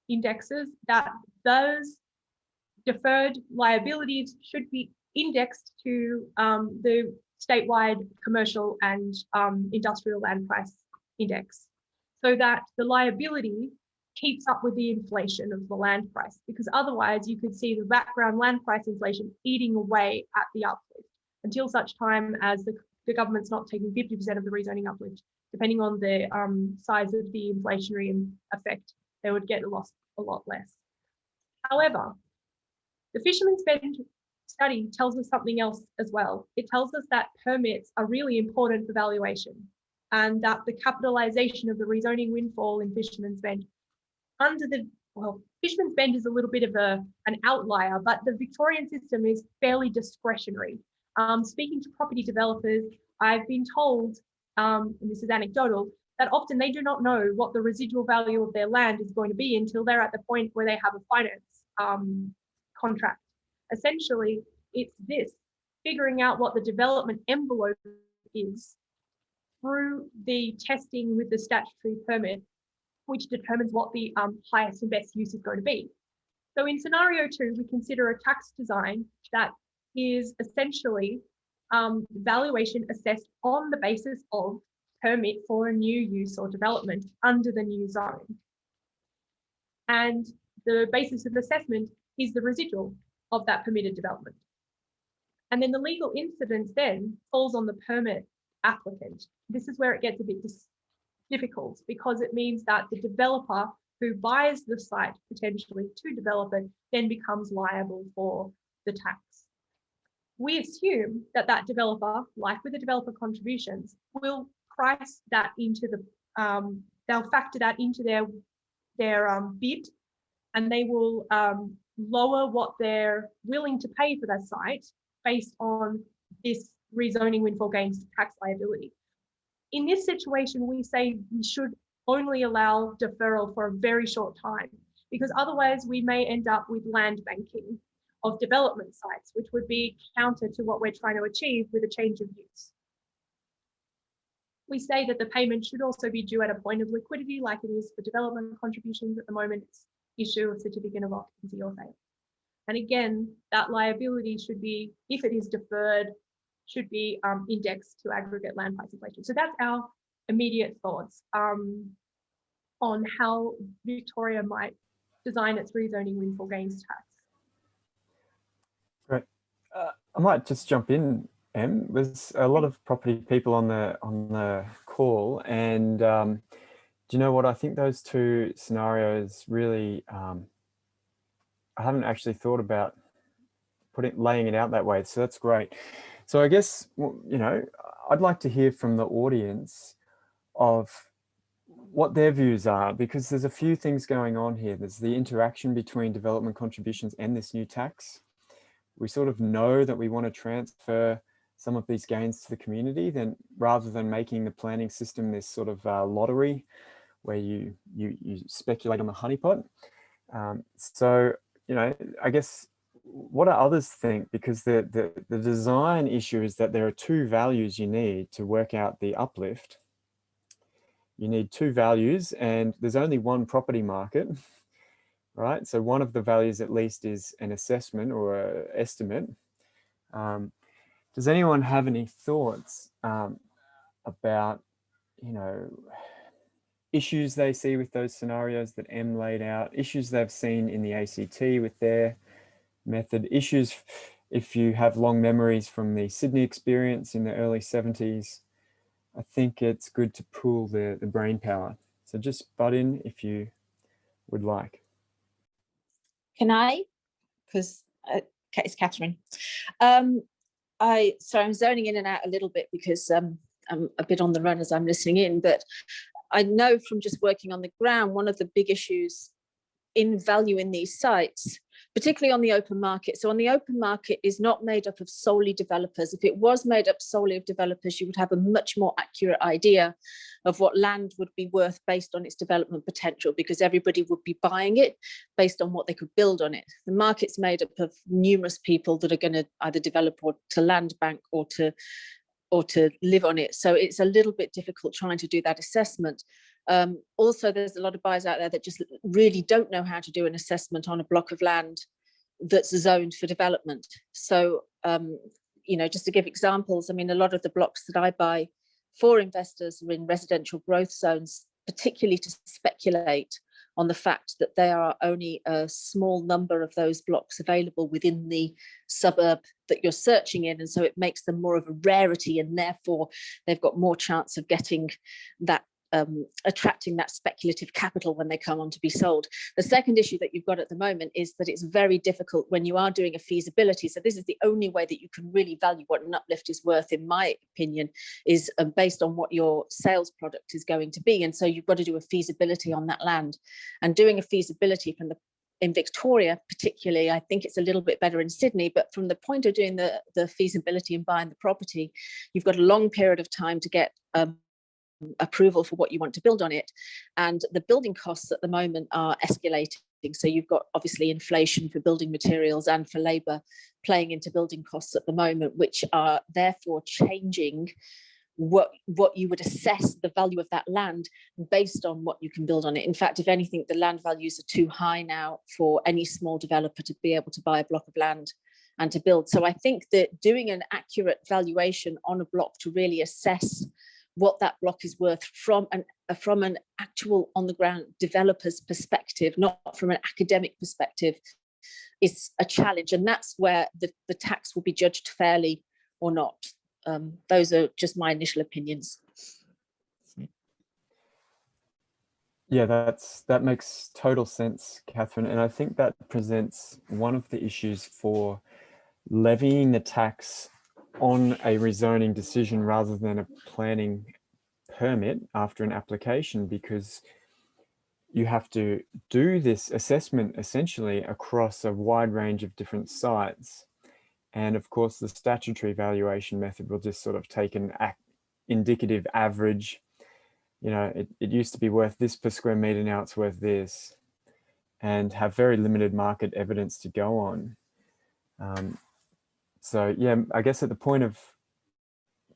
S2: indexes, that those deferred liabilities should be indexed to the statewide commercial and industrial land price index, so that the liability keeps up with the inflation of the land price, because otherwise you could see the background land price inflation eating away at the uplift until such time as the government's not taking 50% of the rezoning uplift. Depending on the size of the inflationary effect, they would get a lot less. However, the Fisherman's Bend study tells us something else as well. It tells us that permits are really important for valuation, and that the capitalization of the rezoning windfall in Fisherman's Bend Fisherman's Bend is a little bit of an outlier, but the Victorian system is fairly discretionary. Speaking to property developers, I've been told, and this is anecdotal, that often they do not know what the residual value of their land is going to be until they're at the point where they have a finance contract. Essentially, it's this, figuring out what the development envelope is through the testing with the statutory permit, which determines what the highest and best use is going to be. So in scenario 2, we consider a tax design that is essentially valuation assessed on the basis of permit for a new use or development under the new zone. And the basis of assessment is the residual of that permitted development. And then the legal incidence then falls on the permit applicant. This is where it gets a bit difficult, because it means that the developer who buys the site potentially to develop it then becomes liable for the tax. We assume that that developer, like with the developer contributions, will price that into the, they'll factor that into their bid, and they will lower what they're willing to pay for that site based on this rezoning windfall gains tax liability. In this situation, we say we should only allow deferral for a very short time, because otherwise we may end up with land banking of development sites, which would be counter to what we're trying to achieve with a change of use. We say that the payment should also be due at a point of liquidity, like it is for development contributions at the moment. It's issue of certificate of occupancy or sale. And again, that liability should be, if it is deferred, should be indexed to aggregate land price inflation. So that's our immediate thoughts on how Victoria might design its rezoning windfall gains tax.
S4: Great. I might just jump in, Em. There's a lot of property people on the call, and do you know what? I think those two scenarios really, I haven't actually thought about laying it out that way. So that's great. So I guess, you know, I'd like to hear from the audience of what their views are, because there's a few things going on here. There's the interaction between development contributions and this new tax. We sort of know that we want to transfer some of these gains to the community, then rather than making the planning system this sort of lottery where you speculate on the honeypot. So, you know, I guess, what do others think? Because the design issue is that there are two values you need to work out the uplift. You need two values, and there's only one property market, right? So one of the values at least is an assessment or an estimate. Does anyone have any thoughts about, you know, issues they see with those scenarios that Em laid out, issues they've seen in the ACT with their method, issues if you have long memories from the Sydney experience in the early 70s? I think it's good to pool the brain power. So just butt in if you would like.
S5: Can I? Because it's Catherine. So I'm zoning in and out a little bit because I'm a bit on the run as I'm listening in, but I know from just working on the ground, one of the big issues in valuing these sites, particularly on the open market. So on the open market is not made up of solely developers. If it was made up solely of developers, you would have a much more accurate idea of what land would be worth based on its development potential, because everybody would be buying it based on what they could build on it. The market's made up of numerous people that are going to either develop or to land bank or to live on it. So it's a little bit difficult trying to do that assessment. Also, there's a lot of buyers out there that just really don't know how to do an assessment on a block of land that's zoned for development. So, you know, just to give examples, I mean, a lot of the blocks that I buy for investors are in residential growth zones, particularly to speculate on the fact that there are only a small number of those blocks available within the suburb that you're searching in. And so it makes them more of a rarity, and therefore they've got more chance of getting that, attracting that speculative capital when they come on to be sold. The second issue that you've got at the moment is that it's very difficult when you are doing a feasibility. So this is the only way that you can really value what an uplift is worth, in my opinion, is based on what your sales product is going to be. And so you've got to do a feasibility on that land. And doing a feasibility in Victoria, particularly, I think it's a little bit better in Sydney, but from the point of doing the feasibility and buying the property, you've got a long period of time to get approval for what you want to build on it. And the building costs at the moment are escalating. So you've got obviously inflation for building materials and for labour playing into building costs at the moment, which are therefore changing what you would assess the value of that land based on what you can build on it. In fact, if anything, the land values are too high now for any small developer to be able to buy a block of land and to build. So I think that doing an accurate valuation on a block to really assess what that block is worth from an actual on the ground developer's perspective, not from an academic perspective, is a challenge, and that's where the tax will be judged fairly or not. Those are just my initial opinions.
S4: Yeah, that makes total sense, Catherine. And I think that presents one of the issues for levying the tax on a rezoning decision rather than a planning permit after an application, because you have to do this assessment essentially across a wide range of different sites. And of course, the statutory valuation method will just sort of take an indicative average. You know, it used to be worth this per square meter, now it's worth this, and have very limited market evidence to go on. So yeah, I guess at the point of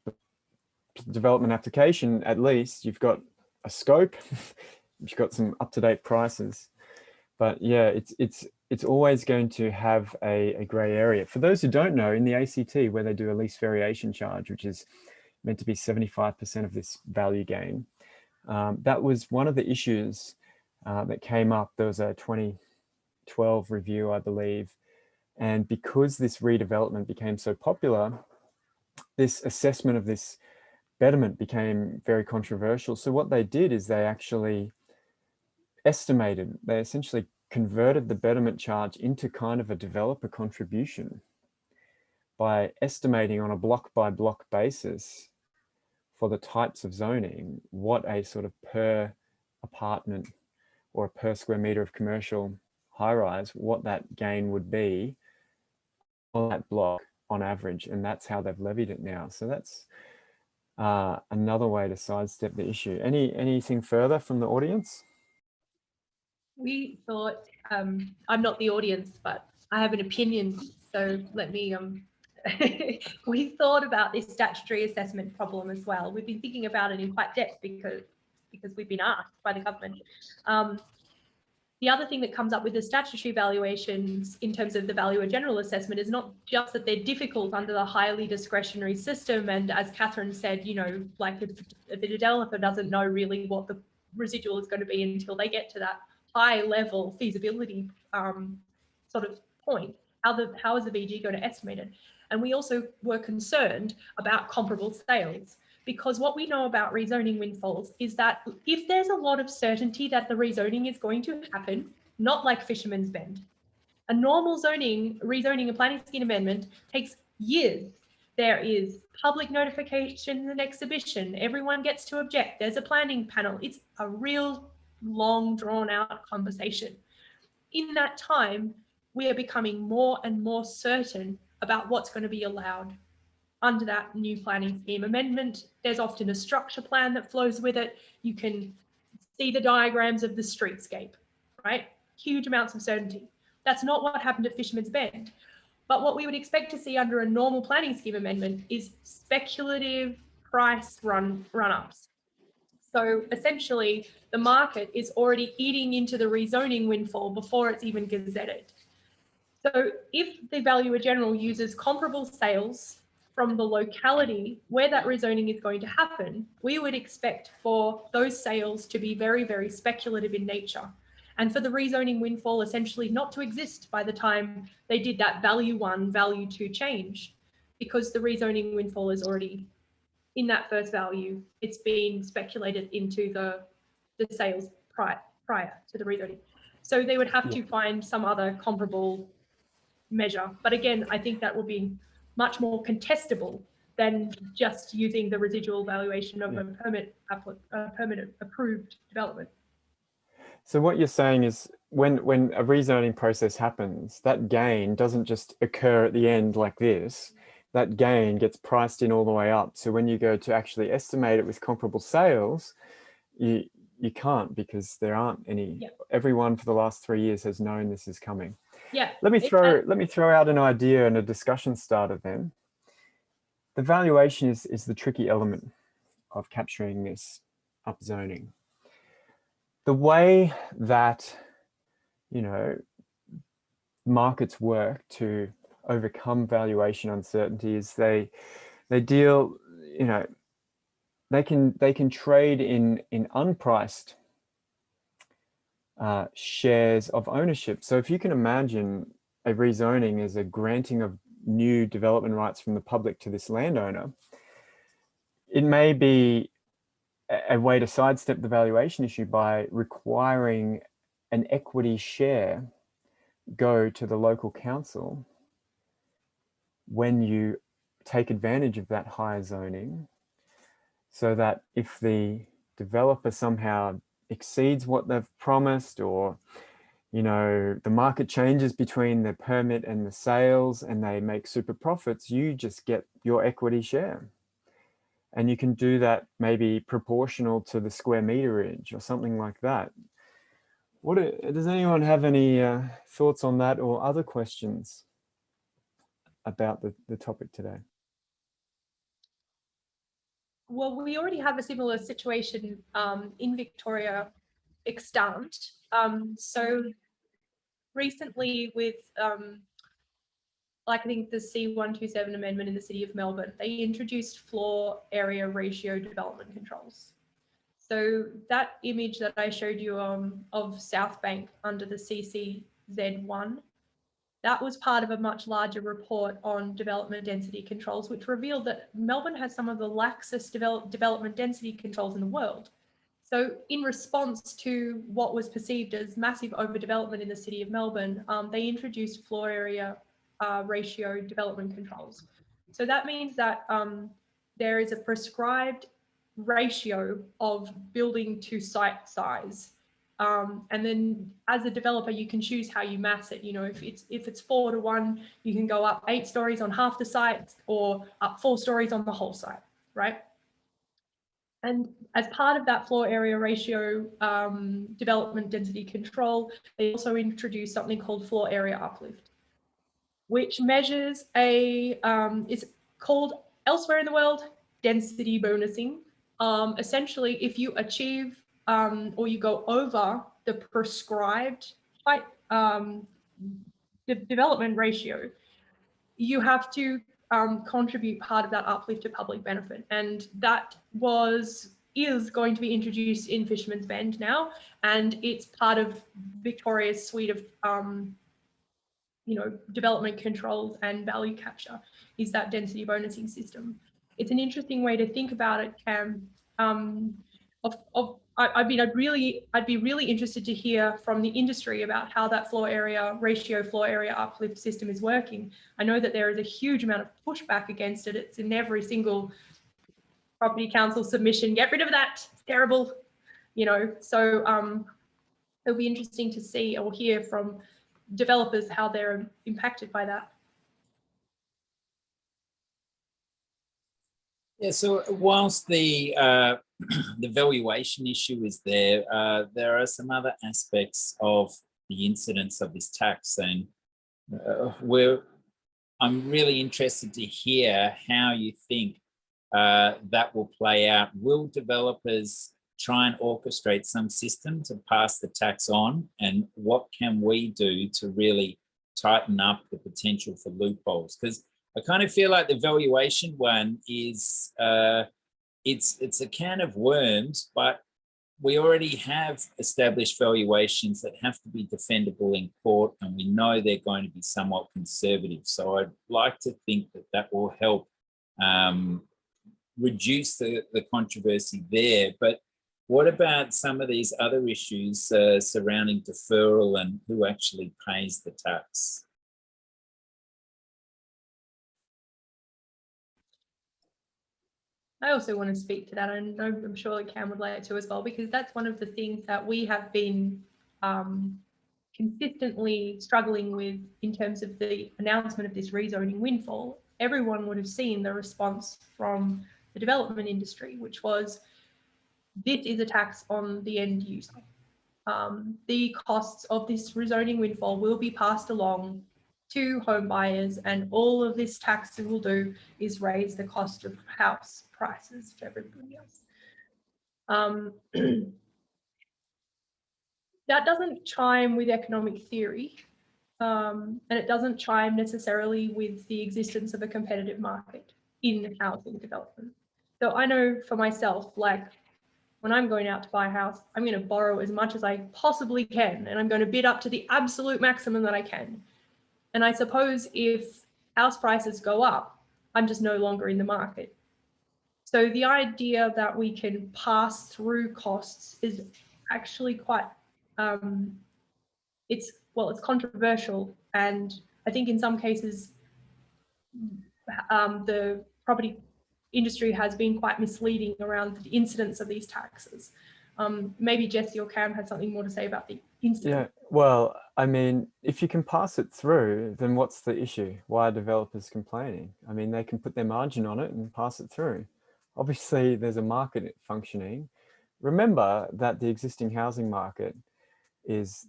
S4: the development application, at least you've got a scope, you've got some up-to-date prices. But yeah, it's always going to have a grey area. For those who don't know, in the ACT, where they do a lease variation charge, which is meant to be 75% of this value gain, that was one of the issues that came up. There was a 2012 review, I believe. And because this redevelopment became so popular, this assessment of this betterment became very controversial. So what they did is they actually estimated, they essentially converted the betterment charge into kind of a developer contribution by estimating on a block by block basis for the types of zoning, what a sort of per apartment or per square meter of commercial high rise, what that gain would be on that block on average. And that's how they've levied it now. So that's another way to sidestep the issue. Anything further from the audience?
S2: We thought, I'm not the audience, but I have an opinion. So let me, we thought about this statutory assessment problem as well. We've been thinking about it in quite depth because we've been asked by the government. The other thing that comes up with the statutory valuations in terms of the valuer general assessment is not just that they're difficult under the highly discretionary system. And as Catherine said, you know, like the developer doesn't know really what the residual is going to be until they get to that high level feasibility sort of point. How is the VG going to estimate it? And we also were concerned about comparable sales, because what we know about rezoning windfalls is that if there's a lot of certainty that the rezoning is going to happen, not like Fisherman's Bend, a normal rezoning and planning scheme amendment takes years. There is public notification and exhibition. Everyone gets to object. There's a planning panel. It's a real long drawn out conversation. In that time, we are becoming more and more certain about what's going to be allowed under that new planning scheme amendment. There's often a structure plan that flows with it. You can see the diagrams of the streetscape, right? Huge amounts of certainty. That's not what happened at Fisherman's Bend. But what we would expect to see under a normal planning scheme amendment is speculative price run-ups. So essentially, the market is already eating into the rezoning windfall before it's even gazetted. So if the valuer general uses comparable sales from the locality where that rezoning is going to happen, we would expect for those sales to be very, very speculative in nature, and for the rezoning windfall essentially not to exist by the time they did that value 1, value 2 change, because the rezoning windfall is already in that first value. It's been speculated into the sales prior to the rezoning. So they would have to find some other comparable measure. But again, I think that will be much more contestable than just using the residual valuation of a permanent approved development.
S4: So what you're saying is when a rezoning process happens, that gain doesn't just occur at the end like this. That gain gets priced in all the way up. So when you go to actually estimate it with comparable sales, you can't, because there aren't any.
S2: Yeah.
S4: Everyone for the last 3 years has known this is coming.
S2: Yeah.
S4: Let me throw out an idea and a discussion starter then. The valuation is the tricky element of capturing this upzoning. The way that, you know, markets work to overcome valuation uncertainty is they deal, you know, they can trade in unpriced shares of ownership. So if you can imagine a rezoning is a granting of new development rights from the public to this landowner, it may be a way to sidestep the valuation issue by requiring an equity share go to the local council when you take advantage of that higher zoning, so that if the developer somehow exceeds what they've promised, or the market changes between the permit and the sales and they make super profits, you just get your equity share. And you can do that maybe proportional to the square meterage or something like that. Does anyone have any thoughts on that or other questions about the topic today?
S2: Well, we already have a similar situation in Victoria extant. So recently with I think the C127 amendment in the City of Melbourne, they introduced floor area ratio development controls. So that image that I showed you of South Bank under the CCZ1, that was part of a much larger report on development density controls, which revealed that Melbourne has some of the laxest development density controls in the world. So in response to what was perceived as massive overdevelopment in the City of Melbourne, they introduced floor area ratio development controls. So that means that there is a prescribed ratio of building to site size. And then as a developer, you can choose how you mass it. If it's 4:1, you can go up 8 stories on half the site or up 4 stories on the whole site, right? And as part of that floor area ratio development density control, they also introduced something called floor area uplift, which measures it's called elsewhere in the world density bonusing. Essentially, if you achieve or you go over the prescribed height development ratio, you have to contribute part of that uplift to public benefit. And that is going to be introduced in Fisherman's Bend now, and it's part of Victoria's suite of development controls and value capture, is that density bonusing system. It's an interesting way to think about it, Cam. I'd be really interested to hear from the industry about how that floor area uplift system is working. I know that there is a huge amount of pushback against it. It's in every single property council submission. Get rid of that. It's terrible. So it'll be interesting to see or hear from developers how they're impacted by that.
S1: Yeah, so whilst the the valuation issue is there are some other aspects of the incidence of this tax, and I'm really interested to hear how you think that will play out. Will developers try and orchestrate some system to pass the tax on, and what can we do to really tighten up the potential for loopholes? Because I kind of feel like the valuation one is it's a can of worms, but we already have established valuations that have to be defendable in court, and we know they're going to be somewhat conservative. So I'd like to think that will help reduce the controversy there. But what about some of these other issues surrounding deferral and who actually pays the tax?
S2: I also want to speak to that, and I'm sure that Cam would like to as well, because that's one of the things that we have been consistently struggling with in terms of the announcement of this rezoning windfall. Everyone would have seen the response from the development industry, which was, this is a tax on the end user. The costs of this rezoning windfall will be passed along to home buyers, and all of this tax will do is raise the cost of house prices for everybody else. That doesn't chime with economic theory, and it doesn't chime necessarily with the existence of a competitive market in housing development. So I know for myself, like when I'm going out to buy a house, I'm going to borrow as much as I possibly can, and I'm going to bid up to the absolute maximum that I can. And I suppose if house prices go up, I'm just no longer in the market. So the idea that we can pass through costs is actually quite, it's controversial. And I think in some cases, the property industry has been quite misleading around the incidence of these taxes. Maybe Jesse or Cam had something more to say about the incidence.
S4: Yeah, well, I mean, if you can pass it through, then what's the issue? Why are developers complaining? I mean, they can put their margin on it and pass it through. Obviously, there's a market functioning. Remember that the existing housing market is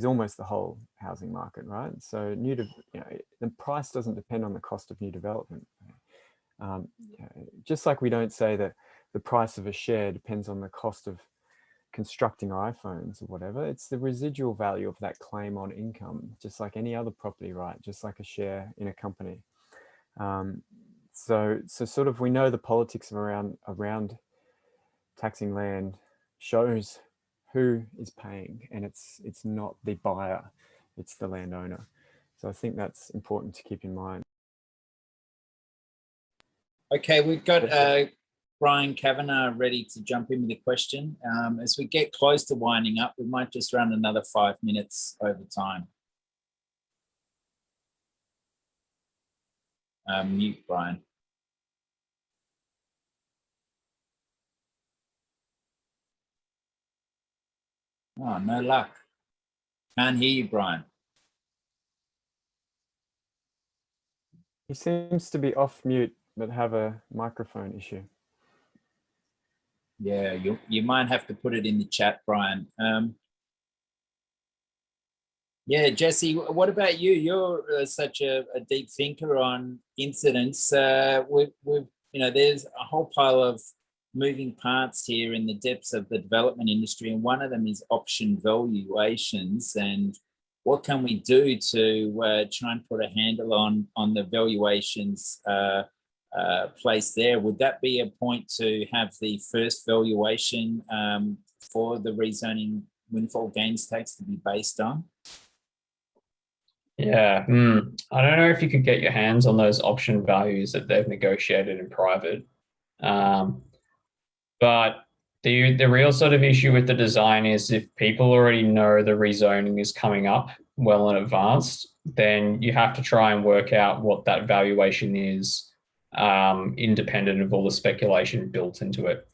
S4: almost the whole housing market, right? So the price doesn't depend on the cost of new development. Just like we don't say that the price of a share depends on the cost of constructing iPhones or whatever. It's the residual value of that claim on income, just like any other property right, just like a share in a company. So sort of we know the politics around taxing land shows who is paying, and it's not the buyer, it's the landowner. So I think that's important to keep in mind.
S1: Okay, we've got Brian Kavanagh ready to jump in with a question. As we get close to winding up, we might just run another 5 minutes over time. Mute Brian. Oh, no luck. Can't hear you, Brian.
S4: He seems to be off mute, but have a microphone issue.
S1: Yeah, you might have to put it in the chat, Brian. Yeah, Jesse, what about you? You're such a deep thinker on incidents. We've there's a whole pile of moving parts here in the depths of the development industry, and one of them is option valuations. And what can we do to try and put a handle on the valuations place there? Would that be a point to have the first valuation for the rezoning windfall gains tax to be based on?
S3: Yeah, I don't know if you could get your hands on those option values that they've negotiated in private. But the real sort of issue with the design is if people already know the rezoning is coming up well in advance, then you have to try and work out what that valuation is, independent of all the speculation built into it.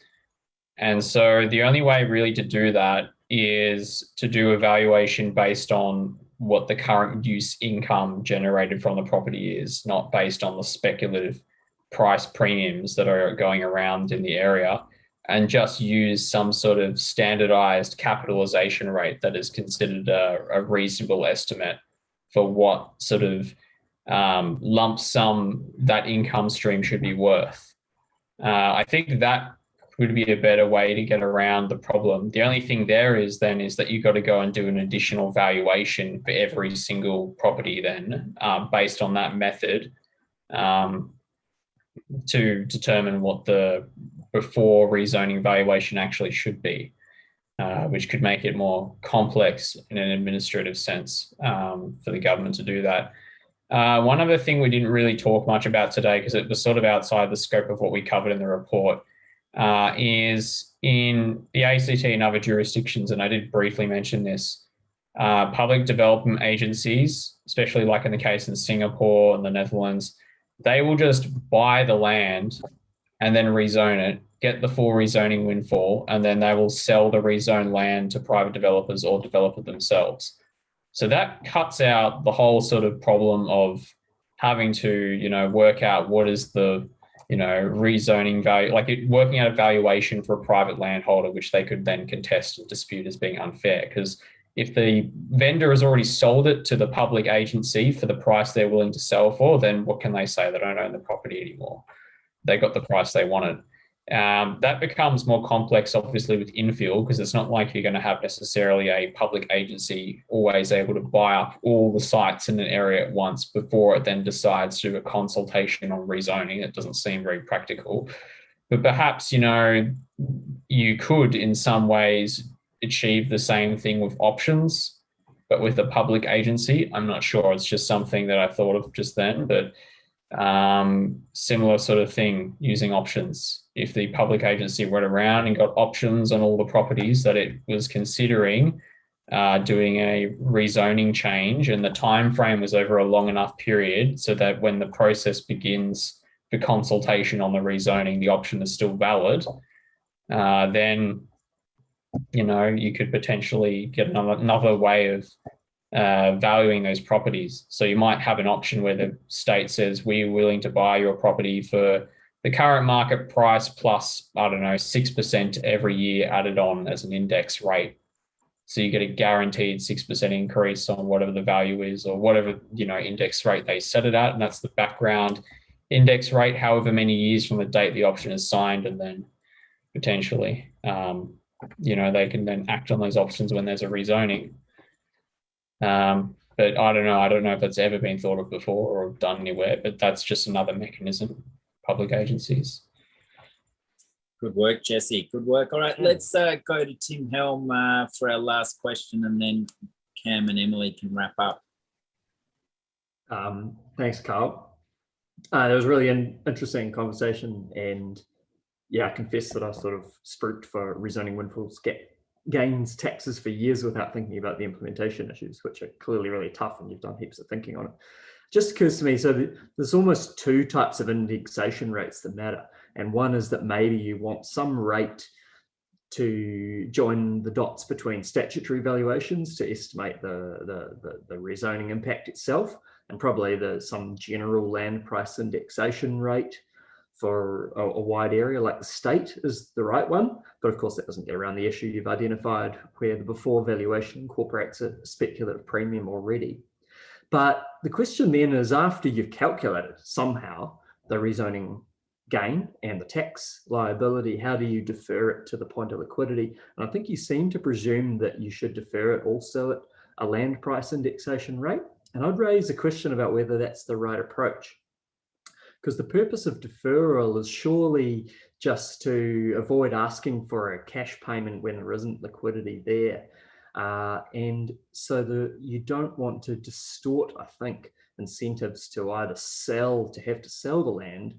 S3: And so the only way really to do that is to do a valuation based on what the current use income generated from the property is, not based on the speculative price premiums that are going around in the area, and just use some sort of standardized capitalization rate that is considered a reasonable estimate for what sort of lump sum that income stream should be worth. I think that would be a better way to get around the problem. The only thing there is that you've got to go and do an additional valuation for every single property then, based on that method, to determine what the before rezoning valuation actually should be, which could make it more complex in an administrative sense for the government to do that. One other thing we didn't really talk much about today, because it was sort of outside the scope of what we covered in the report, is in the ACT and other jurisdictions, and I did briefly mention this, public development agencies, especially like in the case in Singapore and the Netherlands, they will just buy the land and then rezone it, get the full rezoning windfall, and then they will sell the rezoned land to private developers or develop it themselves. So that cuts out the whole sort of problem of having to, work out what is the, rezoning value, working out a valuation for a private landholder, which they could then contest and dispute as being unfair. Because if the vendor has already sold it to the public agency for the price they're willing to sell for, then what can they say? They don't own the property anymore. They got the price they wanted. That becomes more complex, obviously, with infill, because it's not like you're going to have necessarily a public agency always able to buy up all the sites in an area at once before it then decides to do a consultation on rezoning. It doesn't seem very practical. But perhaps, you could in some ways achieve the same thing with options. but with a public agency, I'm not sure. It's just something that I thought of just then, but similar sort of thing using options. If the public agency went around and got options on all the properties that it was considering doing a rezoning change, and the time frame was over a long enough period so that when the process begins for consultation on the rezoning, the option is still valid, then you could potentially get another way of valuing those properties. So you might have an option where the state says, we're willing to buy your property for the current market price plus, I don't know, 6% every year added on as an index rate. So you get a guaranteed 6% increase on whatever the value is, or whatever, index rate they set it at. And that's the background index rate, however many years from the date the option is signed. And then potentially, they can then act on those options when there's a rezoning. But I don't know if that's ever been thought of before or done anywhere, but that's just another mechanism, public agencies.
S1: Good work, Jesse. Good work. All right, let's go to Tim Helm for our last question, and then Cam and Emily can wrap up.
S6: Thanks, Carl. It was really an interesting conversation, and I confess that I sort of spooked for rezoning windfall gains taxes for years without thinking about the implementation issues, which are clearly really tough, and you've done heaps of thinking on it. Just occurs to me, so there's almost two types of indexation rates that matter. And one is that maybe you want some rate to join the dots between statutory valuations to estimate the rezoning impact itself, and probably some general land price indexation rate for a wide area like the state is the right one. But of course, that doesn't get around the issue you've identified where the before valuation incorporates a speculative premium already. But the question then is, after you've calculated somehow the rezoning gain and the tax liability, how do you defer it to the point of liquidity? And I think you seem to presume that you should defer it also at a land price indexation rate. And I'd raise a question about whether that's the right approach, because the purpose of deferral is surely just to avoid asking for a cash payment when there isn't liquidity there. And so you don't want to distort, I think, incentives to either have to sell the land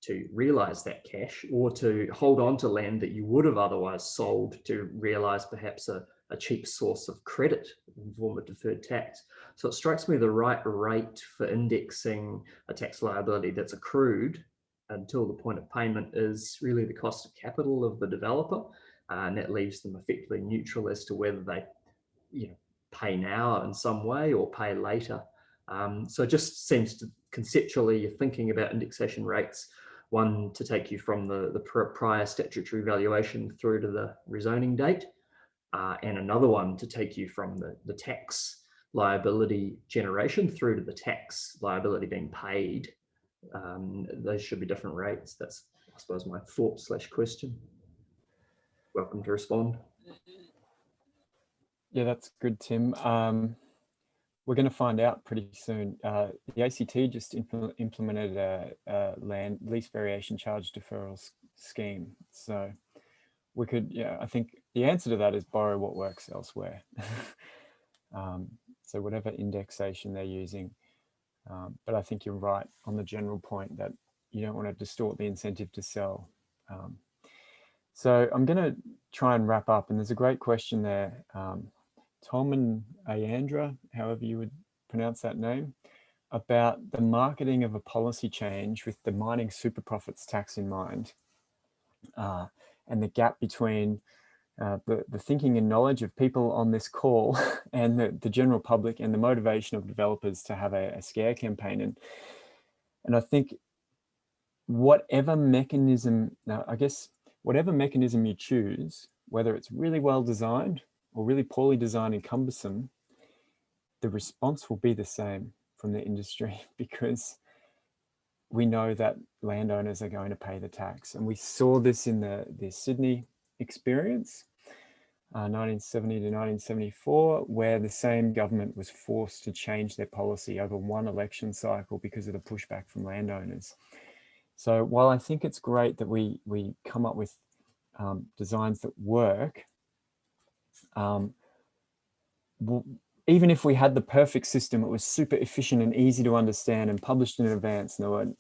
S6: to realize that cash, or to hold on to land that you would have otherwise sold to realize perhaps a cheap source of credit in the form of deferred tax. So it strikes me the right rate for indexing a tax liability that's accrued until the point of payment is really the cost of capital of the developer. And that leaves them effectively neutral as to whether they pay now in some way or pay later. So it just seems to conceptually, you're thinking about indexation rates, one to take you from the prior statutory valuation through to the rezoning date, and another one to take you from the tax liability generation through to the tax liability being paid. Those should be different rates. That's, I suppose, my thought/question. Welcome to respond.
S4: Yeah, that's good, Tim. We're going to find out pretty soon. The ACT just implemented a land lease variation charge deferral scheme. So we could, I think the answer to that is borrow what works elsewhere. So whatever indexation they're using. But I think you're right on the general point that you don't want to distort the incentive to sell. So I'm going to try and wrap up, and there's a great question there. Tom and Ayandra, however you would pronounce that name, about the marketing of a policy change with the mining super profits tax in mind, and the gap between the thinking and knowledge of people on this call and the general public, and the motivation of developers to have a scare campaign. And I think whatever mechanism, whatever mechanism you choose, whether it's really well designed or really poorly designed and cumbersome, the response will be the same from the industry, because we know that landowners are going to pay the tax. And we saw this in the Sydney experience, 1970 to 1974, where the same government was forced to change their policy over one election cycle because of the pushback from landowners. So while I think it's great that we come up with designs that work, even if we had the perfect system, it was super efficient and easy to understand and published in advance, and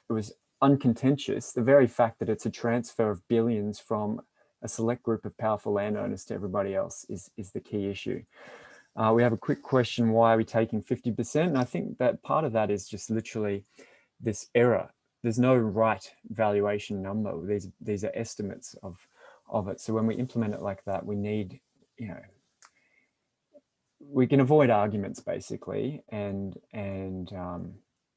S4: it was uncontentious. The very fact that it's a transfer of billions from a select group of powerful landowners to everybody else is the key issue. We have a quick question: why are we taking 50%? And I think that part of that is just literally this error. There's no right valuation number. These are estimates of it. So when we implement it like that, we need, we can avoid arguments basically, and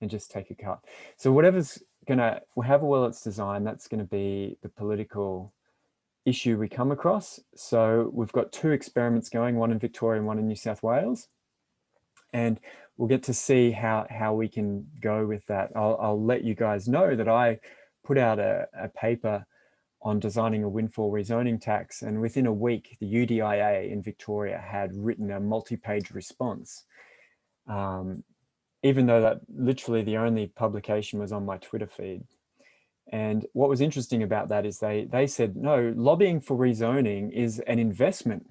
S4: just take a cut. So whatever's gonna, however well it's designed, that's going to be the political issue we come across. So we've got 2 experiments going, one in Victoria and one in New South Wales, and we'll get to see how we can go with that. I'll let you guys know that I put out a paper on designing a windfall rezoning tax, and within a week the UDIA in Victoria had written a multi-page response, even though that literally the only publication was on my Twitter feed. And what was interesting about that is they said, no, lobbying for rezoning is an investment,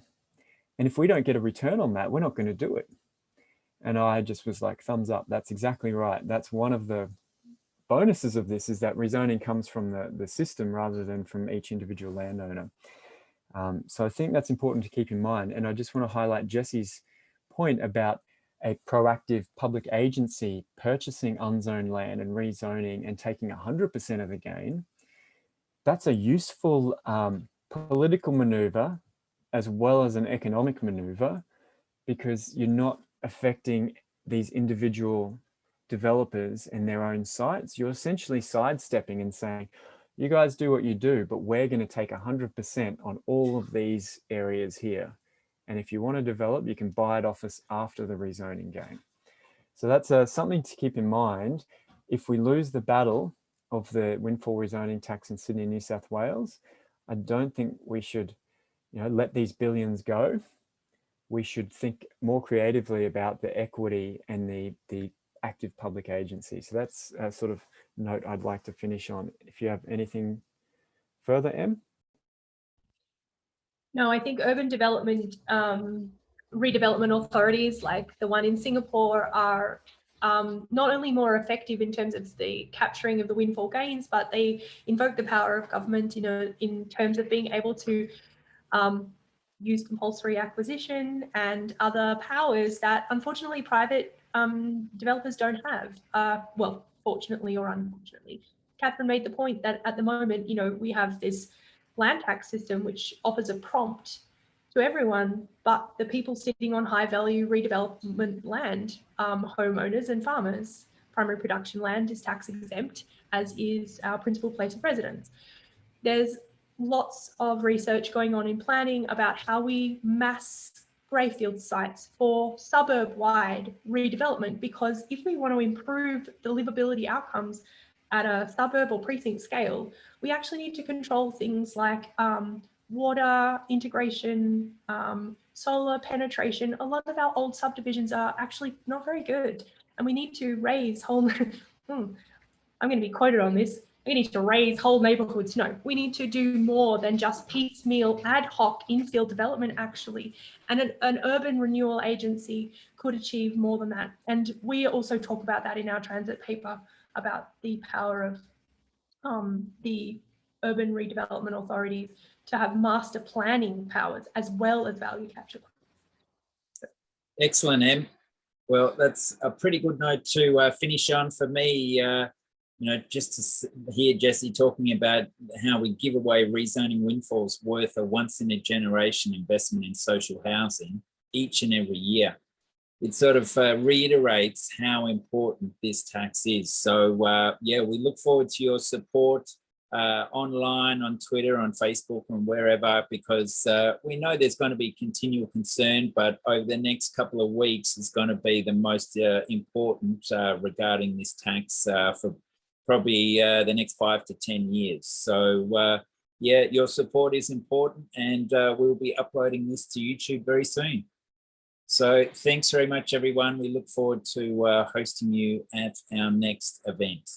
S4: and if we don't get a return on that, we're not going to do it. And I just was like, thumbs up, that's exactly right. That's one of the bonuses of this, is that rezoning comes from the system rather than from each individual landowner. So I think that's important to keep in mind. And I just want to highlight Jesse's point about a proactive public agency purchasing unzoned land and rezoning and taking 100% of the gain. That's a useful political maneuver as well as an economic maneuver, because you're not affecting these individual developers and their own sites. You're essentially sidestepping and saying, you guys do what you do, but we're going to take 100% on all of these areas here. And if you want to develop, you can buy it off us after the rezoning game. So that's something to keep in mind. If we lose the battle of the windfall rezoning tax in Sydney and New South Wales, I don't think we should, let these billions go. We should think more creatively about the equity and the active public agency. So that's a sort of note I'd like to finish on. If you have anything further, Em?
S2: No, I think urban development, redevelopment authorities like the one in Singapore are not only more effective in terms of the capturing of the windfall gains, but they invoke the power of government, in terms of being able to use compulsory acquisition and other powers that unfortunately private developers don't have. Well, fortunately or unfortunately. Catherine made the point that at the moment, we have this land tax system which offers a prompt to everyone, but the people sitting on high value redevelopment land, homeowners and farmers. Primary production land is tax exempt, as is our principal place of residence. There's lots of research going on in planning about how we mass greyfield sites for suburb-wide redevelopment, because if we want to improve the livability outcomes at a suburb or precinct scale, we actually need to control things like water integration, solar penetration. A lot of our old subdivisions are actually not very good, and we need to raise whole, I'm going to be quoted on this, we need to raise whole neighborhoods. No, we need to do more than just piecemeal ad hoc infill development actually. And an urban renewal agency could achieve more than that. And we also talk about that in our transit paper, about the power of the urban redevelopment authorities to have master planning powers as well as value capture.
S1: Excellent, Em. Well, that's a pretty good note to finish on for me. Just to hear Jesse talking about how we give away rezoning windfalls worth a once-in-a-generation investment in social housing each and every year. It sort of reiterates how important this tax is. So, yeah, we look forward to your support online, on Twitter, on Facebook, and wherever, because we know there's going to be continual concern, but over the next couple of weeks is going to be the most important regarding this tax for probably the next 5 to 10 years. So yeah, your support is important, and we'll be uploading this to YouTube very soon. So thanks very much, everyone. We look forward to hosting you at our next event.